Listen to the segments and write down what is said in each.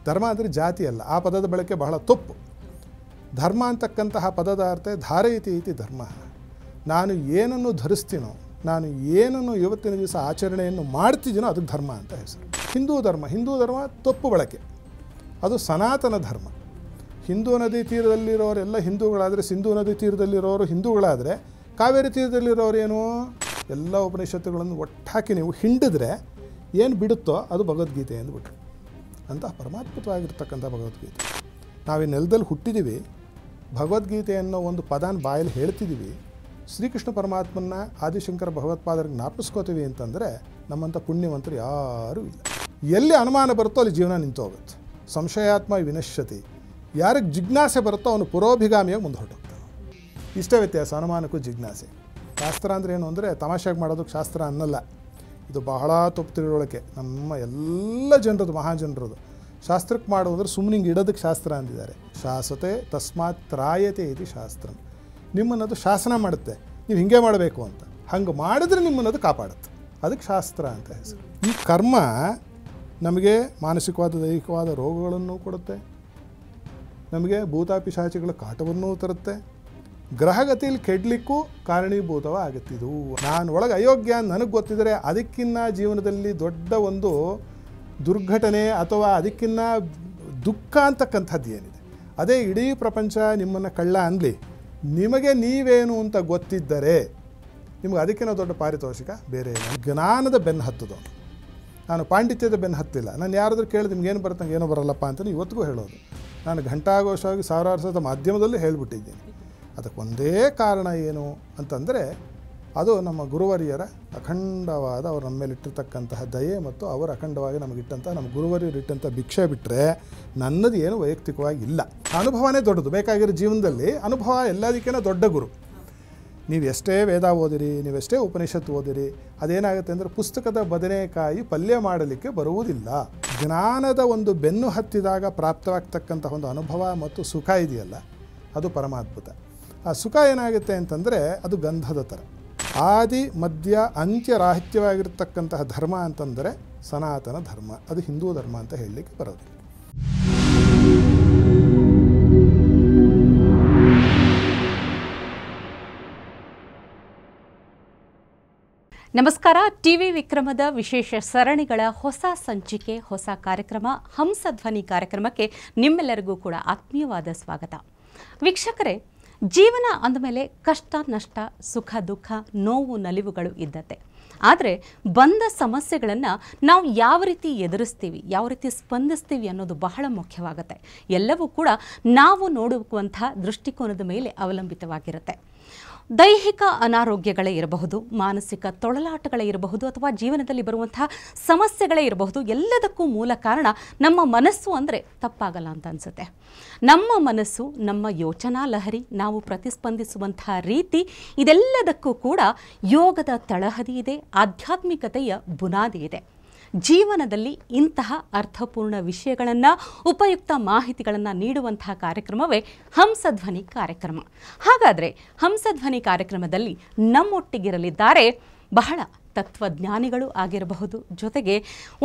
ಧರ್ಮ ಅಂದರೆ ಜಾತಿ ಅಲ್ಲ, ಆ ಪದದ ಬಳಕೆ ಬಹಳ ತಪ್ಪು. ಧರ್ಮ ಅಂತಕ್ಕಂತಹ ಪದದ ಅರ್ಥ ಧಾರಯತಿ ಇತಿ ಧರ್ಮ. ನಾನು ಏನನ್ನು ಧರಿಸ್ತೀನೋ, ನಾನು ಏನನ್ನು ಇವತ್ತಿನ ದಿವಸ ಆಚರಣೆಯನ್ನು ಮಾಡ್ತಿದ್ದೀನೋ ಅದಕ್ಕೆ ಧರ್ಮ ಅಂತ ಹೆಸರು. ಹಿಂದೂ ಧರ್ಮ ತಪ್ಪು ಬಳಕೆ, ಅದು ಸನಾತನ ಧರ್ಮ. ಹಿಂದೂ ನದಿ ತೀರದಲ್ಲಿರೋರೆಲ್ಲ ಹಿಂದೂಗಳಾದರೆ, ಸಿಂಧೂ ನದಿ ತೀರದಲ್ಲಿರೋರು ಹಿಂದೂಗಳಾದರೆ, ಕಾವೇರಿ ತೀರದಲ್ಲಿರೋರು ಏನು, ಎಲ್ಲ ಉಪನಿಷತ್ತುಗಳನ್ನು ಒಟ್ಟಾಕಿ ನೀವು ಹಿಂಡಿದ್ರೆ ಏನು ಬಿಡುತ್ತೋ ಅದು ಭಗವದ್ಗೀತೆ ಅಂದ್ಬಿಟ್ರು. ಅಂತ ಪರಮಾತ್ಮವಾಗಿರ್ತಕ್ಕಂಥ ಭಗವದ್ಗೀತೆ. ನಾವು ಈ ನೆಲದಲ್ಲಿ ಹುಟ್ಟಿದ್ದೀವಿ, ಭಗವದ್ಗೀತೆ ಅನ್ನೋ ಒಂದು ಪದಾನ ಬಾಯಲ್ಲಿ ಹೇಳ್ತಿದ್ದೀವಿ, ಶ್ರೀಕೃಷ್ಣ ಪರಮಾತ್ಮನ ಆದಿಶಂಕರ ಭಗವತ್ಪಾದರಿಗೆ ಜ್ಞಾಪಿಸ್ಕೋತೀವಿ ಅಂತಂದರೆ ನಮ್ಮಂಥ ಪುಣ್ಯವಂತರು ಯಾರೂ ಇಲ್ಲ. ಎಲ್ಲಿ ಅನುಮಾನ ಬರುತ್ತೋ ಅಲ್ಲಿ ಜೀವನ ನಿಂತು ಹೋಗುತ್ತೆ. ಸಂಶಯಾತ್ಮ ವಿನಶ್ಯತಿ. ಯಾರಿಗೆ ಜಿಜ್ಞಾಸೆ ಬರುತ್ತೋ ಅವನು ಪುರೋಭಿಗಾಮಿಯಾಗಿ ಮುಂದೆ ಹೊರಟೋಗ್ತಾನೆ. ಇಷ್ಟೇ ವ್ಯತ್ಯಾಸ ಅನುಮಾನಕ್ಕೂ ಜಿಜ್ಞಾಸೆ. ಶಾಸ್ತ್ರ ಅಂದರೆ ಏನು ಅಂದರೆ ತಮಾಷೆಗೆ ಮಾಡೋದಕ್ಕೆ ಶಾಸ್ತ್ರ ಅನ್ನಲ್ಲ. ಇದು ಬಹಳ ತಪ್ಪು ತಿಳುವಳಿಕೆ ನಮ್ಮ ಎಲ್ಲ ಜನರದು, ಮಹಾಜನರದು. ಶಾಸ್ತ್ರಕ್ಕೆ ಮಾಡೋದಂದ್ರೆ ಸುಮ್ಮನೆ ಹಿಂಗೆ ಇಡೋದಕ್ಕೆ ಶಾಸ್ತ್ರ ಅಂದಿದ್ದಾರೆ. ಶಾಸತೆ ತಸ್ಮಾತ್ ತ್ರಾಯತೆ ಇದು ಶಾಸ್ತ್ರ. ನಿಮ್ಮನ್ನದು ಶಾಸನ ಮಾಡುತ್ತೆ, ನೀವು ಹಿಂಗೆ ಮಾಡಬೇಕು ಅಂತ. ಹಂಗೆ ಮಾಡಿದ್ರೆ ನಿಮ್ಮನ್ನದು ಕಾಪಾಡುತ್ತೆ, ಅದಕ್ಕೆ ಶಾಸ್ತ್ರ ಅಂತ ಹೆಸರು. ಈ ಕರ್ಮ ನಮಗೆ ಮಾನಸಿಕವಾದ ದೈಹಿಕವಾದ ರೋಗಗಳನ್ನು ಕೊಡುತ್ತೆ, ನಮಗೆ ಭೂತಾಪಿಶಾಚಿಗಳ ಕಾಟವನ್ನೂ ತರುತ್ತೆ, ಗ್ರಹಗತಿಯಲ್ಲಿ ಕೆಡಲಿಕ್ಕೂ ಕಾರಣೀಭೂತವಾಗುತ್ತಿದ್ದು. ನಾನು ಒಳಗೆ ಅಯೋಗ್ಯ ನನಗೆ ಗೊತ್ತಿದ್ದರೆ ಅದಕ್ಕಿನ್ನ ಜೀವನದಲ್ಲಿ ದೊಡ್ಡ ಒಂದು ದುರ್ಘಟನೆ ಅಥವಾ ಅದಕ್ಕಿನ್ನ ದುಃಖ ಅಂತಕ್ಕಂಥದ್ದು ಏನಿದೆ. ಅದೇ ಇಡೀ ಪ್ರಪಂಚ ನಿಮ್ಮನ್ನು ಕಳ್ಳ ಅನ್ನಲಿ, ನಿಮಗೆ ನೀವೇನು ಅಂತ ಗೊತ್ತಿದ್ದರೆ ನಿಮಗೆ ಅದಕ್ಕಿಂತ ದೊಡ್ಡ ಪಾರಿತೋಷಿಕ ಬೇರೆ ಇಲ್ಲ. ಜ್ಞಾನದ ಬೆನ್ನು ಹತ್ತದವನು, ನಾನು ಪಾಂಡಿತ್ಯದ ಬೆನ್ನು ಹತ್ತಿಲ್ಲ. ನಾನು ಯಾರಾದರೂ ಕೇಳಿದ್ರೆ ನಿಮ್ಗೇನು ಬರುತ್ತೆ, ನಂಗೆ ಏನೋ ಬರಲ್ಲಪ್ಪ ಅಂತ ಇವತ್ತಿಗೂ ಹೇಳೋದು. ನಾನು ಘಂಟಾಘೋಷವಾಗಿ ಸಾವಿರಾರು ಸತ ಮಾಧ್ಯಮದಲ್ಲೂ ಹೇಳಿಬಿಟ್ಟಿದ್ದೀನಿ. ಅದಕ್ಕೆ ಒಂದೇ ಕಾರಣ ಏನು ಅಂತಂದರೆ ಅದು ನಮ್ಮ ಗುರುವರಿಯರ ಅಖಂಡವಾದ ಅವರು ನಮ್ಮ ಮೇಲೆ ಇಟ್ಟಿರ್ತಕ್ಕಂತಹ ದಯೆ ಮತ್ತು ಅವರು ಅಖಂಡವಾಗಿ ನಮಗಿಟ್ಟಂಥ ನಮ್ಮ ಗುರುವರಿಯರು ಇಟ್ಟಂಥ ಭಿಕ್ಷೆ ಬಿಟ್ಟರೆ ನನ್ನದು ಏನು ವೈಯಕ್ತಿಕವಾಗಿ ಇಲ್ಲ. ಅನುಭವನೇ ದೊಡ್ಡದು. ಬೇಕಾಗಿರೋ ಜೀವನದಲ್ಲಿ ಅನುಭವ ಎಲ್ಲದಕ್ಕಿಂತ ದೊಡ್ಡ ಗುರು. ನೀವು ಎಷ್ಟೇ ವೇದ ಓದಿರಿ, ನೀವೆಷ್ಟೇ ಉಪನಿಷತ್ತು ಓದಿರಿ, ಅದೇನಾಗುತ್ತೆ ಅಂದರೆ ಪುಸ್ತಕದ ಬದನೆಕಾಯಿ ಪಲ್ಯ ಮಾಡಲಿಕ್ಕೆ ಬರುವುದಿಲ್ಲ. ಜ್ಞಾನದ ಒಂದು ಬೆನ್ನು ಹತ್ತಿದಾಗ ಪ್ರಾಪ್ತವಾಗ್ತಕ್ಕಂಥ ಒಂದು ಅನುಭವ ಮತ್ತು ಸುಖ ಇದೆಯಲ್ಲ, ಅದು ಪರಮಾದ್ಭುತ. ಆ ಸುಖ ಏನಾಗುತ್ತೆ ಅಂತಂದರೆ ಅದು ಗಂಧದ ಥರ. ಆದಿ ಮಧ್ಯ ಅಂತ್ಯರಾಹಿತ್ಯವಾಗಿರ್ತಕ್ಕಂತಹ ಧರ್ಮ ಅಂತಂದರೆ ಸನಾತನ ಧರ್ಮ, ಅದು ಹಿಂದೂ ಧರ್ಮ ಅಂತ ಹೇಳಲಿಕ್ಕೆ ಬರೋದಿಲ್ಲ. ನಮಸ್ಕಾರ. ಟಿವಿ ವಿಕ್ರಮದ ವಿಶೇಷ ಸರಣಿಗಳ ಹೊಸ ಸಂಚಿಕೆ, ಹೊಸ ಕಾರ್ಯಕ್ರಮ ಹಂಸಧ್ವನಿ ಕಾರ್ಯಕ್ರಮಕ್ಕೆ ನಿಮ್ಮೆಲ್ಲರಿಗೂ ಕೂಡ ಆತ್ಮೀಯವಾದ ಸ್ವಾಗತ. ವೀಕ್ಷಕರೇ, ಜೀವನ ಅಂದಮೇಲೆ ಕಷ್ಟ ನಷ್ಟ, ಸುಖ ದುಃಖ, ನೋವು ನಲಿವುಗಳು ಇದ್ದತೆ. ಆದರೆ ಬಂದ ಸಮಸ್ಯೆಗಳನ್ನು ನಾವು ಯಾವ ರೀತಿ ಎದುರಿಸ್ತೀವಿ, ಯಾವ ರೀತಿ ಸ್ಪಂದಿಸ್ತೀವಿ ಅನ್ನೋದು ಬಹಳ ಮುಖ್ಯವಾಗುತ್ತೆ. ಎಲ್ಲವೂ ಕೂಡ ನಾವು ನೋಡುವಂಥ ದೃಷ್ಟಿಕೋನದ ಮೇಲೆ ಅವಲಂಬಿತವಾಗಿರುತ್ತೆ. ದೈಹಿಕ ಅನಾರೋಗ್ಯಗಳೇ ಇರಬಹುದು, ಮಾನಸಿಕ ತೊಳಲಾಟಗಳೇ ಇರಬಹುದು, ಅಥವಾ ಜೀವನದಲ್ಲಿ ಬರುವಂತಹ ಸಮಸ್ಯೆಗಳೇ ಇರಬಹುದು. ಎಲ್ಲದಕ್ಕೂ ಮೂಲ ಕಾರಣ ನಮ್ಮ ಮನಸ್ಸು ಅಂದರೆ ತಪ್ಪಾಗಲ್ಲ ಅಂತ ಅನಿಸುತ್ತೆ. ನಮ್ಮ ಮನಸ್ಸು, ನಮ್ಮ ಯೋಚನಾ ಲಹರಿ, ನಾವು ಪ್ರತಿಸ್ಪಂದಿಸುವಂತಹ ರೀತಿ, ಇದೆಲ್ಲದಕ್ಕೂ ಕೂಡ ಯೋಗದ ತಳಹದಿ ಇದೆ, ಆಧ್ಯಾತ್ಮಿಕತೆಯ ಬುನಾದಿ ಇದೆ. ಜೀವನದಲ್ಲಿ ಇಂತಹ ಅರ್ಥಪೂರ್ಣ ವಿಷಯಗಳನ್ನು, ಉಪಯುಕ್ತ ಮಾಹಿತಿಗಳನ್ನು ನೀಡುವಂತಹ ಕಾರ್ಯಕ್ರಮವೇ ಹಂಸಧ್ವನಿ ಕಾರ್ಯಕ್ರಮ. ಹಾಗಾದರೆ ಹಂಸಧ್ವನಿ ಕಾರ್ಯಕ್ರಮದಲ್ಲಿ ನಮ್ಮೊಟ್ಟಿಗಿರಲಿದ್ದಾರೆ ಬಹಳ ತತ್ವಜ್ಞಾನಿಗಳು ಆಗಿರಬಹುದು, ಜೊತೆಗೆ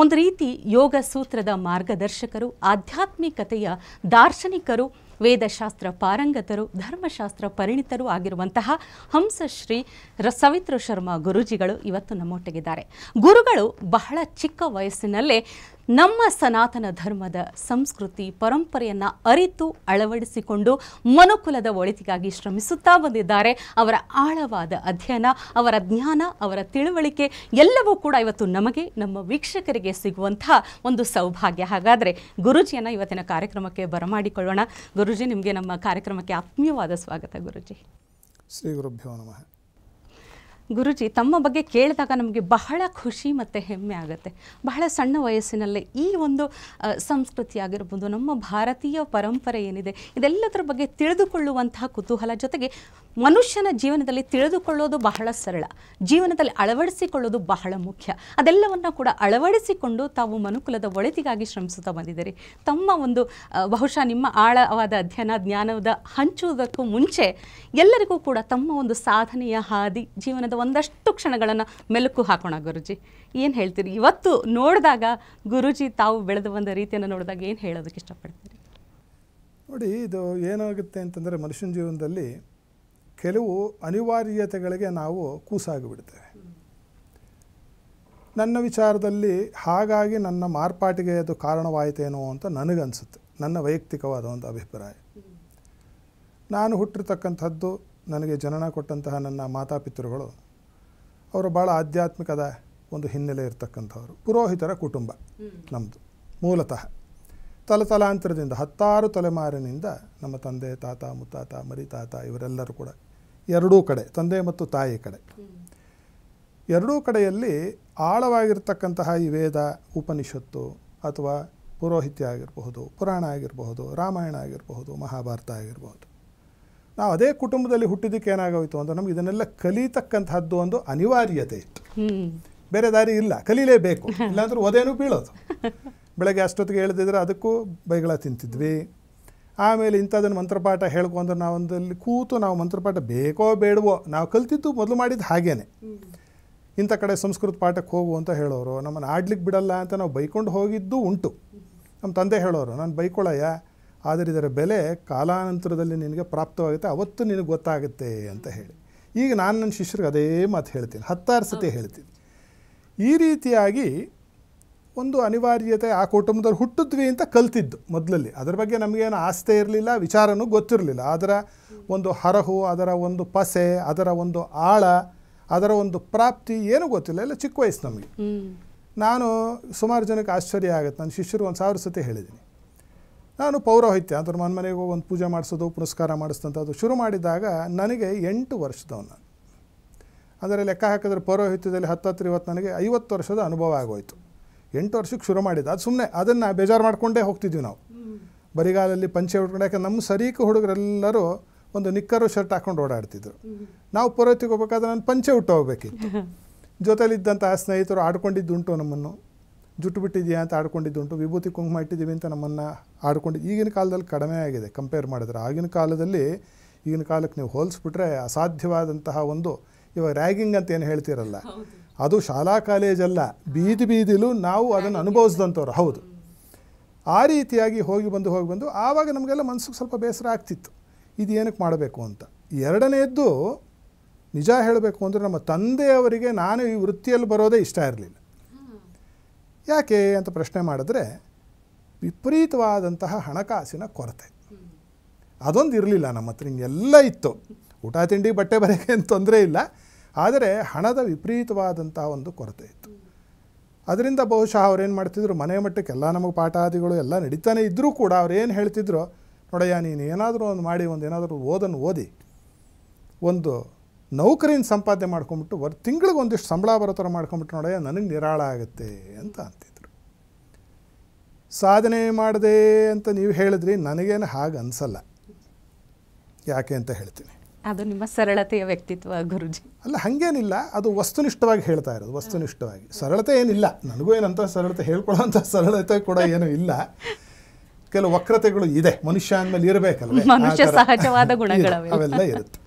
ಒಂದು ರೀತಿ ಯೋಗ ಸೂತ್ರದ ಮಾರ್ಗದರ್ಶಕರು, ಆಧ್ಯಾತ್ಮಿಕತೆಯ ದಾರ್ಶನಿಕರು, ವೇದಶಾಸ್ತ್ರ ಪಾರಂಗತರು, ಧರ್ಮಶಾಸ್ತ್ರ ಪರಿಣಿತರು ಆಗಿರುವಂತಹ ಹಂಸಶ್ರೀ ಸವಿತೃ ಶರ್ಮಾ ಗುರೂಜಿಗಳು ಇವತ್ತು ನಮ್ಮೊಟ್ಟಿಗಿದ್ದಾರೆ. ಗುರುಗಳು ಬಹಳ ಚಿಕ್ಕ ವಯಸ್ಸಿನಲ್ಲೇ ನಮ್ಮ ಸನಾತನ ಧರ್ಮದ ಸಂಸ್ಕೃತಿ ಪರಂಪರೆಯನ್ನು ಅರಿತು ಅಳವಡಿಸಿಕೊಂಡು ಮನುಕುಲದ ಒಳಿತಿಗಾಗಿ ಶ್ರಮಿಸುತ್ತಾ ಬಂದಿದ್ದಾರೆ. ಅವರ ಆಳವಾದ ಅಧ್ಯಯನ, ಅವರ ಜ್ಞಾನ, ಅವರ ತಿಳುವಳಿಕೆ ಎಲ್ಲವೂ ಕೂಡ ಇವತ್ತು ನಮಗೆ, ನಮ್ಮ ವೀಕ್ಷಕರಿಗೆ ಸಿಗುವಂತಹ ಒಂದು ಸೌಭಾಗ್ಯ. ಹಾಗಾದರೆ ಗುರೂಜಿಯನ್ನು ಇವತ್ತಿನ ಕಾರ್ಯಕ್ರಮಕ್ಕೆ ಬರಮಾಡಿಕೊಳ್ಳೋಣ. ಗುರೂಜಿ, ನಿಮಗೆ ನಮ್ಮ ಕಾರ್ಯಕ್ರಮಕ್ಕೆ ಆತ್ಮೀಯವಾದ ಸ್ವಾಗತ. ಗುರೂಜಿ, ಶ್ರೀ ಗುರುಭ್ಯೋ ನಮಃ. ಗುರೂಜಿ, ತಮ್ಮ ಬಗ್ಗೆ ಕೇಳಿದಾಗ ನಮಗೆ ಬಹಳ ಖುಷಿ ಮತ್ತು ಹೆಮ್ಮೆ ಆಗುತ್ತೆ. ಬಹಳ ಸಣ್ಣ ವಯಸ್ಸಿನಲ್ಲೇ ಈ ಒಂದು ಸಂಸ್ಕೃತಿ ಆಗಿರ್ಬೋದು, ನಮ್ಮ ಭಾರತೀಯ ಪರಂಪರೆ ಏನಿದೆ ಇದೆಲ್ಲದರ ಬಗ್ಗೆ ತಿಳಿದುಕೊಳ್ಳುವಂತಹ ಕುತೂಹಲ, ಜೊತೆಗೆ ಮನುಷ್ಯನ ಜೀವನದಲ್ಲಿ ತಿಳಿದುಕೊಳ್ಳೋದು ಬಹಳ ಸರಳ, ಜೀವನದಲ್ಲಿ ಅಳವಡಿಸಿಕೊಳ್ಳೋದು ಬಹಳ ಮುಖ್ಯ. ಅದೆಲ್ಲವನ್ನು ಕೂಡ ಅಳವಡಿಸಿಕೊಂಡು ತಾವು ಮನುಕುಲದ ಒಳಿತಿಗಾಗಿ ಶ್ರಮಿಸುತ್ತಾ ಬಂದಿದ್ದೀರಿ. ತಮ್ಮ ಒಂದು ಬಹುಶಃ ನಿಮ್ಮ ಆಳವಾದ ಅಧ್ಯಯನ ಜ್ಞಾನದ ಹಂಚುವುದಕ್ಕೂ ಮುಂಚೆ ಎಲ್ಲರಿಗೂ ಕೂಡ ತಮ್ಮ ಒಂದು ಸಾಧನೆಯ ಹಾದಿ, ಜೀವನದ ಒಂದಷ್ಟು ಕ್ಷಣಗಳನ್ನು ಮೆಲುಕು ಹಾಕೋಣ. ಗುರುಜಿ ಏನು ಹೇಳ್ತೀರಿ? ಇವತ್ತು ನೋಡಿದಾಗ ಗುರುಜಿ ತಾವು ಬೆಳೆದು ಬಂದ ರೀತಿಯನ್ನು ನೋಡಿದಾಗ ಏನು ಹೇಳೋದಕ್ಕೆ ಇಷ್ಟಪಡ್ತೀರಿ? ನೋಡಿ, ಇದು ಏನಾಗುತ್ತೆ ಅಂತಂದರೆ ಮನುಷ್ಯನ ಜೀವನದಲ್ಲಿ ಕೆಲವು ಅನಿವಾರ್ಯತೆಗಳಿಗೆ ನಾವು ಕೂಸಾಗಿಬಿಡ್ತೇವೆ. ನನ್ನ ವಿಚಾರದಲ್ಲಿ ಹಾಗಾಗಿ ನನ್ನ ಮಾರ್ಪಾಟಿಗೆ ಅದು ಕಾರಣವಾಯಿತೇನೋ ಅಂತ ನನಗನ್ಸುತ್ತೆ, ನನ್ನ ವೈಯಕ್ತಿಕವಾದ ಒಂದು ಅಭಿಪ್ರಾಯ. ನಾನು ಹುಟ್ಟಿರ್ತಕ್ಕಂಥದ್ದು, ನನಗೆ ಜನನ ಕೊಟ್ಟಂತಹ ನನ್ನ ಮಾತಾಪಿತೃಗಳು ಅವರು ಭಾಳ ಆಧ್ಯಾತ್ಮಿಕದ ಒಂದು ಹಿನ್ನೆಲೆ ಇರತಕ್ಕಂಥವ್ರು. ಪುರೋಹಿತರ ಕುಟುಂಬ ನಮ್ಮದು ಮೂಲತಃ. ತಲತಲಾಂತರದಿಂದ 10 ತಲೆಮಾರಿನಿಂದ ನಮ್ಮ ತಂದೆ, ತಾತ, ಮುತ್ತಾತ, ಮರಿತಾತ ಇವರೆಲ್ಲರೂ ಕೂಡ ಎರಡೂ ಕಡೆ, ತಂದೆ ಮತ್ತು ತಾಯಿ ಕಡೆ, ಎರಡೂ ಕಡೆಯಲ್ಲಿ ಆಳವಾಗಿರ್ತಕ್ಕಂತಹ ಈ ವೇದ, ಉಪನಿಷತ್ತು ಅಥವಾ ಪುರೋಹಿತ್ಯ ಆಗಿರಬಹುದು, ಪುರಾಣ ಆಗಿರಬಹುದು, ರಾಮಾಯಣ ಆಗಿರಬಹುದು, ಮಹಾಭಾರತ ಆಗಿರಬಹುದು. ನಾವು ಅದೇ ಕುಟುಂಬದಲ್ಲಿ ಹುಟ್ಟಿದ್ದಕ್ಕೆ ಏನಾಗೋಯಿತು ಅಂದರೆ ನಮ್ಗೆ ಇದನ್ನೆಲ್ಲ ಕಲಿತಕ್ಕಂಥದ್ದು ಒಂದು ಅನಿವಾರ್ಯತೆ ಇತ್ತು. ಬೇರೆ ದಾರಿ ಇಲ್ಲ, ಕಲೀಲೇಬೇಕು, ಇಲ್ಲಾಂದ್ರೆ ಒದೇನೂ ಬೀಳೋದು. ಬೆಳಗ್ಗೆ ಅಷ್ಟೊತ್ತಿಗೆ ಹೇಳ್ತಿದ್ರೆ ಅದಕ್ಕೂ ಬೈಗಳ ತಿಂತಿದ್ವಿ. ಆಮೇಲೆ ಇಂಥದನ್ನು ಮಂತ್ರಪಾಠ ಹೇಳ್ಕೊಂಡ್ರೆ ನಾವೊಂದಲ್ಲಿ ಕೂತು ನಾವು ಮಂತ್ರಪಾಠ ಬೇಕೋ ಬೇಡವೋ ನಾವು ಕಲ್ತಿದ್ದು ಮೊದಲು ಮಾಡಿದ್ದು ಹಾಗೇನೆ. ಇಂಥ ಕಡೆ ಸಂಸ್ಕೃತ ಪಾಠಕ್ಕೆ ಹೋಗು ಅಂತ ಹೇಳೋರು, ನಮ್ಮನ್ನು ಆಡ್ಲಿಕ್ಕೆ ಬಿಡಲ್ಲ ಅಂತ ನಾವು ಬೈಕೊಂಡು ಹೋಗಿದ್ದು ಉಂಟು. ನಮ್ಮ ತಂದೆ ಹೇಳೋರು, ನಾನು ಬೈಕೊಳ್ಳಯ್ಯ, ಆದರೆ ಇದರ ಬೆಲೆ ಕಾಲಾನಂತರದಲ್ಲಿ ನಿನಗೆ ಪ್ರಾಪ್ತವಾಗುತ್ತೆ, ಅವತ್ತು ನಿನಗೆ ಗೊತ್ತಾಗುತ್ತೆ ಅಂತ ಹೇಳಿ. ಈಗ ನಾನು ನನ್ನ ಶಿಷ್ಯರಿಗೆ ಅದೇ ಮಾತು ಹೇಳ್ತೀನಿ, 10 ಸತಿ ಹೇಳ್ತೀನಿ. ಈ ರೀತಿಯಾಗಿ ಒಂದು ಅನಿವಾರ್ಯತೆ, ಆ ಕುಟುಂಬದಲ್ಲಿ ಹುಟ್ಟಿದ್ವಿ ಅಂತ ಕಲ್ತಿದ್ದು ಮೊದಲಲ್ಲಿ. ಅದರ ಬಗ್ಗೆ ನಮಗೇನು ಆಸ್ತಿ ಇರಲಿಲ್ಲ, ವಿಚಾರನೂ ಗೊತ್ತಿರಲಿಲ್ಲ. ಅದರ ಒಂದು ಹರಹು, ಅದರ ಒಂದು ಪಸೆ, ಅದರ ಒಂದು ಆಳ, ಅದರ ಒಂದು ಪ್ರಾಪ್ತಿ ಏನೂ ಗೊತ್ತಿಲ್ಲ, ಎಲ್ಲ ಚಿಕ್ಕ ವಯಸ್ಸು ನಮಗೆ. ನಾನು ಸುಮಾರು ಜನಕ್ಕೆ ಆಶ್ಚರ್ಯ ಆಗುತ್ತೆ, ನನ್ನ ಶಿಷ್ಯರು 1000 ಸತಿ ಹೇಳಿದ್ದೀನಿ. ನಾನು ಪೌರೋಹಿತ್ಯ ಅದ್ರ ಮನೆಗೆ ಹೋಗಿ ಒಂದು ಪೂಜೆ ಮಾಡಿಸೋದು, ಪುನಸ್ಕಾರ ಮಾಡಿಸ್ತಂಥದ್ದು ಶುರು ಮಾಡಿದಾಗ ನನಗೆ 8 ವರ್ಷದವನು ನಾನು. ಅಂದರೆ ಲೆಕ್ಕ ಹಾಕಿದ್ರೆ ಪೌರೋಹಿತ್ಯದಲ್ಲಿ 10-20 ನನಗೆ 50 ವರ್ಷದ ಅನುಭವ ಆಗೋಯ್ತು. 8 ವರ್ಷಕ್ಕೆ ಶುರು ಮಾಡಿದ್ದು. ಅದು ಸುಮ್ಮನೆ ಅದನ್ನು ಬೇಜಾರು ಮಾಡಿಕೊಂಡೇ ಹೋಗ್ತಿದ್ವಿ ನಾವು. ಬರಿಗಾಲಲ್ಲಿ ಪಂಚೆ ಉಟ್ಕೊಂಡು, ಯಾಕೆ ನಮ್ಮ ಸರೀಕ ಹುಡುಗರೆಲ್ಲರೂ ಒಂದು ನಿಕ್ಕರು ಶರ್ಟ್ ಹಾಕ್ಕೊಂಡು ಓಡಾಡ್ತಿದ್ರು. ನಾವು ಪುರೋಹಿತಿಗೆ ಹೋಗ್ಬೇಕಾದ್ರೆ ನಾನು ಪಂಚೆ ಉಟ್ಟು ಹೋಗ್ಬೇಕಿತ್ತು. ಜೊತೆಲಿದ್ದಂತಹ ಸ್ನೇಹಿತರು ಆಡ್ಕೊಂಡಿದ್ದುಂಟು, ನಮ್ಮನ್ನು ಜುಟ್ಟು ಬಿಟ್ಟಿದೆಯಾ ಅಂತ ಆಡ್ಕೊಂಡಿದ್ದುಂಟು, ವಿಭೂತಿ ಕುಂಕುಮ ಇಟ್ಟಿದ್ದೀವಿ ಅಂತ ನಮ್ಮನ್ನು ಆಡ್ಕೊಂಡಿದ್ದು. ಈಗಿನ ಕಾಲದಲ್ಲಿ ಕಡಿಮೆ ಆಗಿದೆ ಕಂಪೇರ್ ಮಾಡಿದ್ರೆ. ಆಗಿನ ಕಾಲದಲ್ಲಿ ಈಗಿನ ಕಾಲಕ್ಕೆ ನೀವು ಹೋಲಿಸ್ಬಿಟ್ರೆ ಅಸಾಧ್ಯವಾದಂತಹ ಒಂದು, ಇವಾಗ ರ್ಯಾಗಿಂಗ್ ಅಂತ ಏನು ಹೇಳ್ತಿರಲ್ಲ, ಅದು ಶಾಲಾ ಕಾಲೇಜಲ್ಲ, ಬೀದಿ ಬೀದಿಲೂ ನಾವು ಅದನ್ನು ಅನುಭವಿಸಿದಂಥವ್ರು. ಹೌದು, ಆ ರೀತಿಯಾಗಿ ಹೋಗಿ ಬಂದು ಆವಾಗ ನಮಗೆಲ್ಲ ಮನಸ್ಸಿಗೆ ಸ್ವಲ್ಪ ಬೇಸರ ಆಗ್ತಿತ್ತು, ಇದು ಏನಕ್ಕೆ ಮಾಡಬೇಕು ಅಂತ. ಎರಡನೇದ್ದು ನಿಜ ಹೇಳಬೇಕು ಅಂದರೆ ನಮ್ಮ ತಂದೆಯವರಿಗೆ ನಾನು ಈ ವೃತ್ತಿಯಲ್ಲಿ ಬರೋದೇ ಇಷ್ಟ ಇರಲಿಲ್ಲ. ಯಾಕೆ ಅಂತ ಪ್ರಶ್ನೆ ಮಾಡಿದ್ರೆ, ವಿಪರೀತವಾದಂತಹ ಹಣಕಾಸಿನ ಕೊರತೆ ಅದೊಂದು ಇರಲಿಲ್ಲ ನಮ್ಮ ಹತ್ರ. ಹಿಂಗೆಲ್ಲ ಇತ್ತು, ಊಟ ತಿಂಡಿ ಬಟ್ಟೆ ಬರೆಗೆ ಏನು ತೊಂದರೆ ಇಲ್ಲ, ಆದರೆ ಹಣದ ವಿಪರೀತವಾದಂತಹ ಒಂದು ಕೊರತೆ ಇತ್ತು. ಅದರಿಂದ ಬಹುಶಃ ಅವ್ರೇನು ಮಾಡ್ತಿದ್ರು, ಮನೆ ಮಟ್ಟಕ್ಕೆಲ್ಲ ನಮಗೆ ಪಾಠಾದಿಗಳು ಎಲ್ಲ ನಡೀತಾನೆ ಇದ್ದರೂ ಕೂಡ ಅವ್ರೇನು ಹೇಳ್ತಿದ್ರು, ನೋಡಯ್ಯ ನೀನು ಏನಾದರೂ ಒಂದು ಮಾಡಿ, ಒಂದು ಏನಾದರೂ ಓದಿ ಒಂದು ನೌಕರಿನ ಸಂಪಾದನೆ ಮಾಡ್ಕೊಂಬಿಟ್ಟು ತಿಂಗಳಿಗೆ ಒಂದಿಷ್ಟು ಸಂಬಳ ಬರೋ ಥರ ಮಾಡ್ಕೊಂಬಿಟ್ಟು ನೋಡಯ್ಯ ನನಗೆ ನಿರಾಳ ಆಗುತ್ತೆ ಅಂತ ಅಂತಿದ್ರು. ಸಾಧನೆ ಮಾಡಿದೆ ಅಂತ ನೀವು ಹೇಳಿದ್ರಿ, ನನಗೇನು ಹಾಗೆ ಅನಿಸಲ್ಲ. ಯಾಕೆ ಅಂತ ಹೇಳ್ತೀನಿ. ಅದು ನಿಮ್ಮ ಸರಳತೆಯ ವ್ಯಕ್ತಿತ್ವ ಗುರುಜಿ. ಅಲ್ಲ, ಹಾಗೇನಿಲ್ಲ, ಅದು ವಸ್ತುನಿಷ್ಠವಾಗಿ ಹೇಳ್ತಾ ಇರೋದು, ವಸ್ತುನಿಷ್ಠವಾಗಿ. ಸರಳತೆ ಏನಿಲ್ಲ, ನನಗೂ ಏನಂತ ಸರಳತೆ ಹೇಳ್ಕೊಳ್ಳೋಂಥ ಸರಳತೆ ಕೂಡ ಏನೂ ಇಲ್ಲ. ಕೆಲವು ವಕ್ರತೆಗಳು ಇದೆ, ಮನುಷ್ಯ ಅಂದಮೇಲೆ ಇರಬೇಕಲ್ವೇ, ಮನುಷ್ಯ ಸಹಜವಾದ ಗುಣಗಳವೆ, ಅವೆಲ್ಲ ಇರುತ್ತೆ.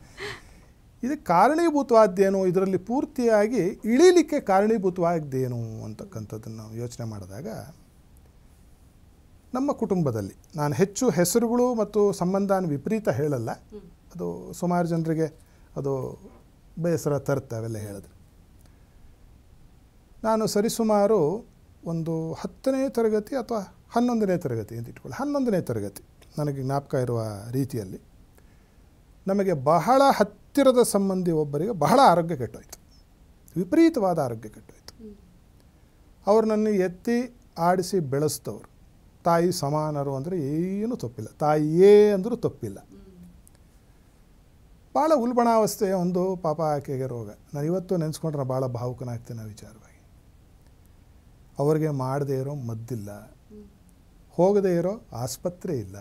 ಇದಕ್ಕೆ ಕಾರಣೀಭೂತವಾದ್ದೇನು, ಇದರಲ್ಲಿ ಪೂರ್ತಿಯಾಗಿ ಇಳೀಲಿಕ್ಕೆ ಕಾರಣೀಭೂತವಾದ್ದೇನು ಅಂತಕ್ಕಂಥದ್ದನ್ನು ನಾವು ಯೋಚನೆ ಮಾಡಿದಾಗ, ನಮ್ಮ ಕುಟುಂಬದಲ್ಲಿ ನಾನು ಹೆಚ್ಚು ಹೆಸರುಗಳು ಮತ್ತು ಸಂಬಂಧನ ವಿಪರೀತ ಹೇಳಲ್ಲ, ಅದು ಸುಮಾರು ಜನರಿಗೆ ಅದು ಬೇಸರ ತರುತ್ತೆ ಅವೆಲ್ಲ ಹೇಳಿದ್ರೆ. ನಾನು ಸರಿಸುಮಾರು ಒಂದು 10ನೇ ತರಗತಿ ಅಥವಾ 11ನೇ ತರಗತಿ ಅಂತ ಇಟ್ಕೊಳ್ಳಿ, 11ನೇ ತರಗತಿ ನನಗೆ ಜ್ಞಾಪಕ ಇರುವ ರೀತಿಯಲ್ಲಿ ನಮಗೆ ಬಹಳ ಹತ್ತಿರದ ಸಂಬಂಧಿ ಒಬ್ಬರಿಗೆ ಬಹಳ ಆರೋಗ್ಯ ಕೆಟ್ಟೋಯ್ತು, ವಿಪರೀತವಾದ ಆರೋಗ್ಯ ಕೆಟ್ಟೋಯ್ತು. ಅವರು ನನ್ನ ಎತ್ತಿ ಆಡಿಸಿ ಬೆಳೆಸಿದವರು, ತಾಯಿ ಸಮಾನರು ಅಂದರೆ ಏನೂ ತಪ್ಪಿಲ್ಲ, ತಾಯಿಯೇ ಅಂದರೂ ತಪ್ಪಿಲ್ಲ. ಭಾಳ ಉಲ್ಬಣಾವಸ್ಥೆಯ ಒಂದು ಪಾಪ ಆಕೆಗೆ ರೋಗ. ನಾನು ಇವತ್ತು ನೆನೆಸ್ಕೊಂಡ್ರೆ ಭಾಳ ಭಾವುಕನಾಗ್ತೇನೆ ಆ ವಿಚಾರವಾಗಿ. ಅವರಿಗೆ ಮಾಡದೇ ಇರೋ ಮದ್ದಿಲ್ಲ, ಹೋಗದೇ ಇರೋ ಆಸ್ಪತ್ರೆ ಇಲ್ಲ,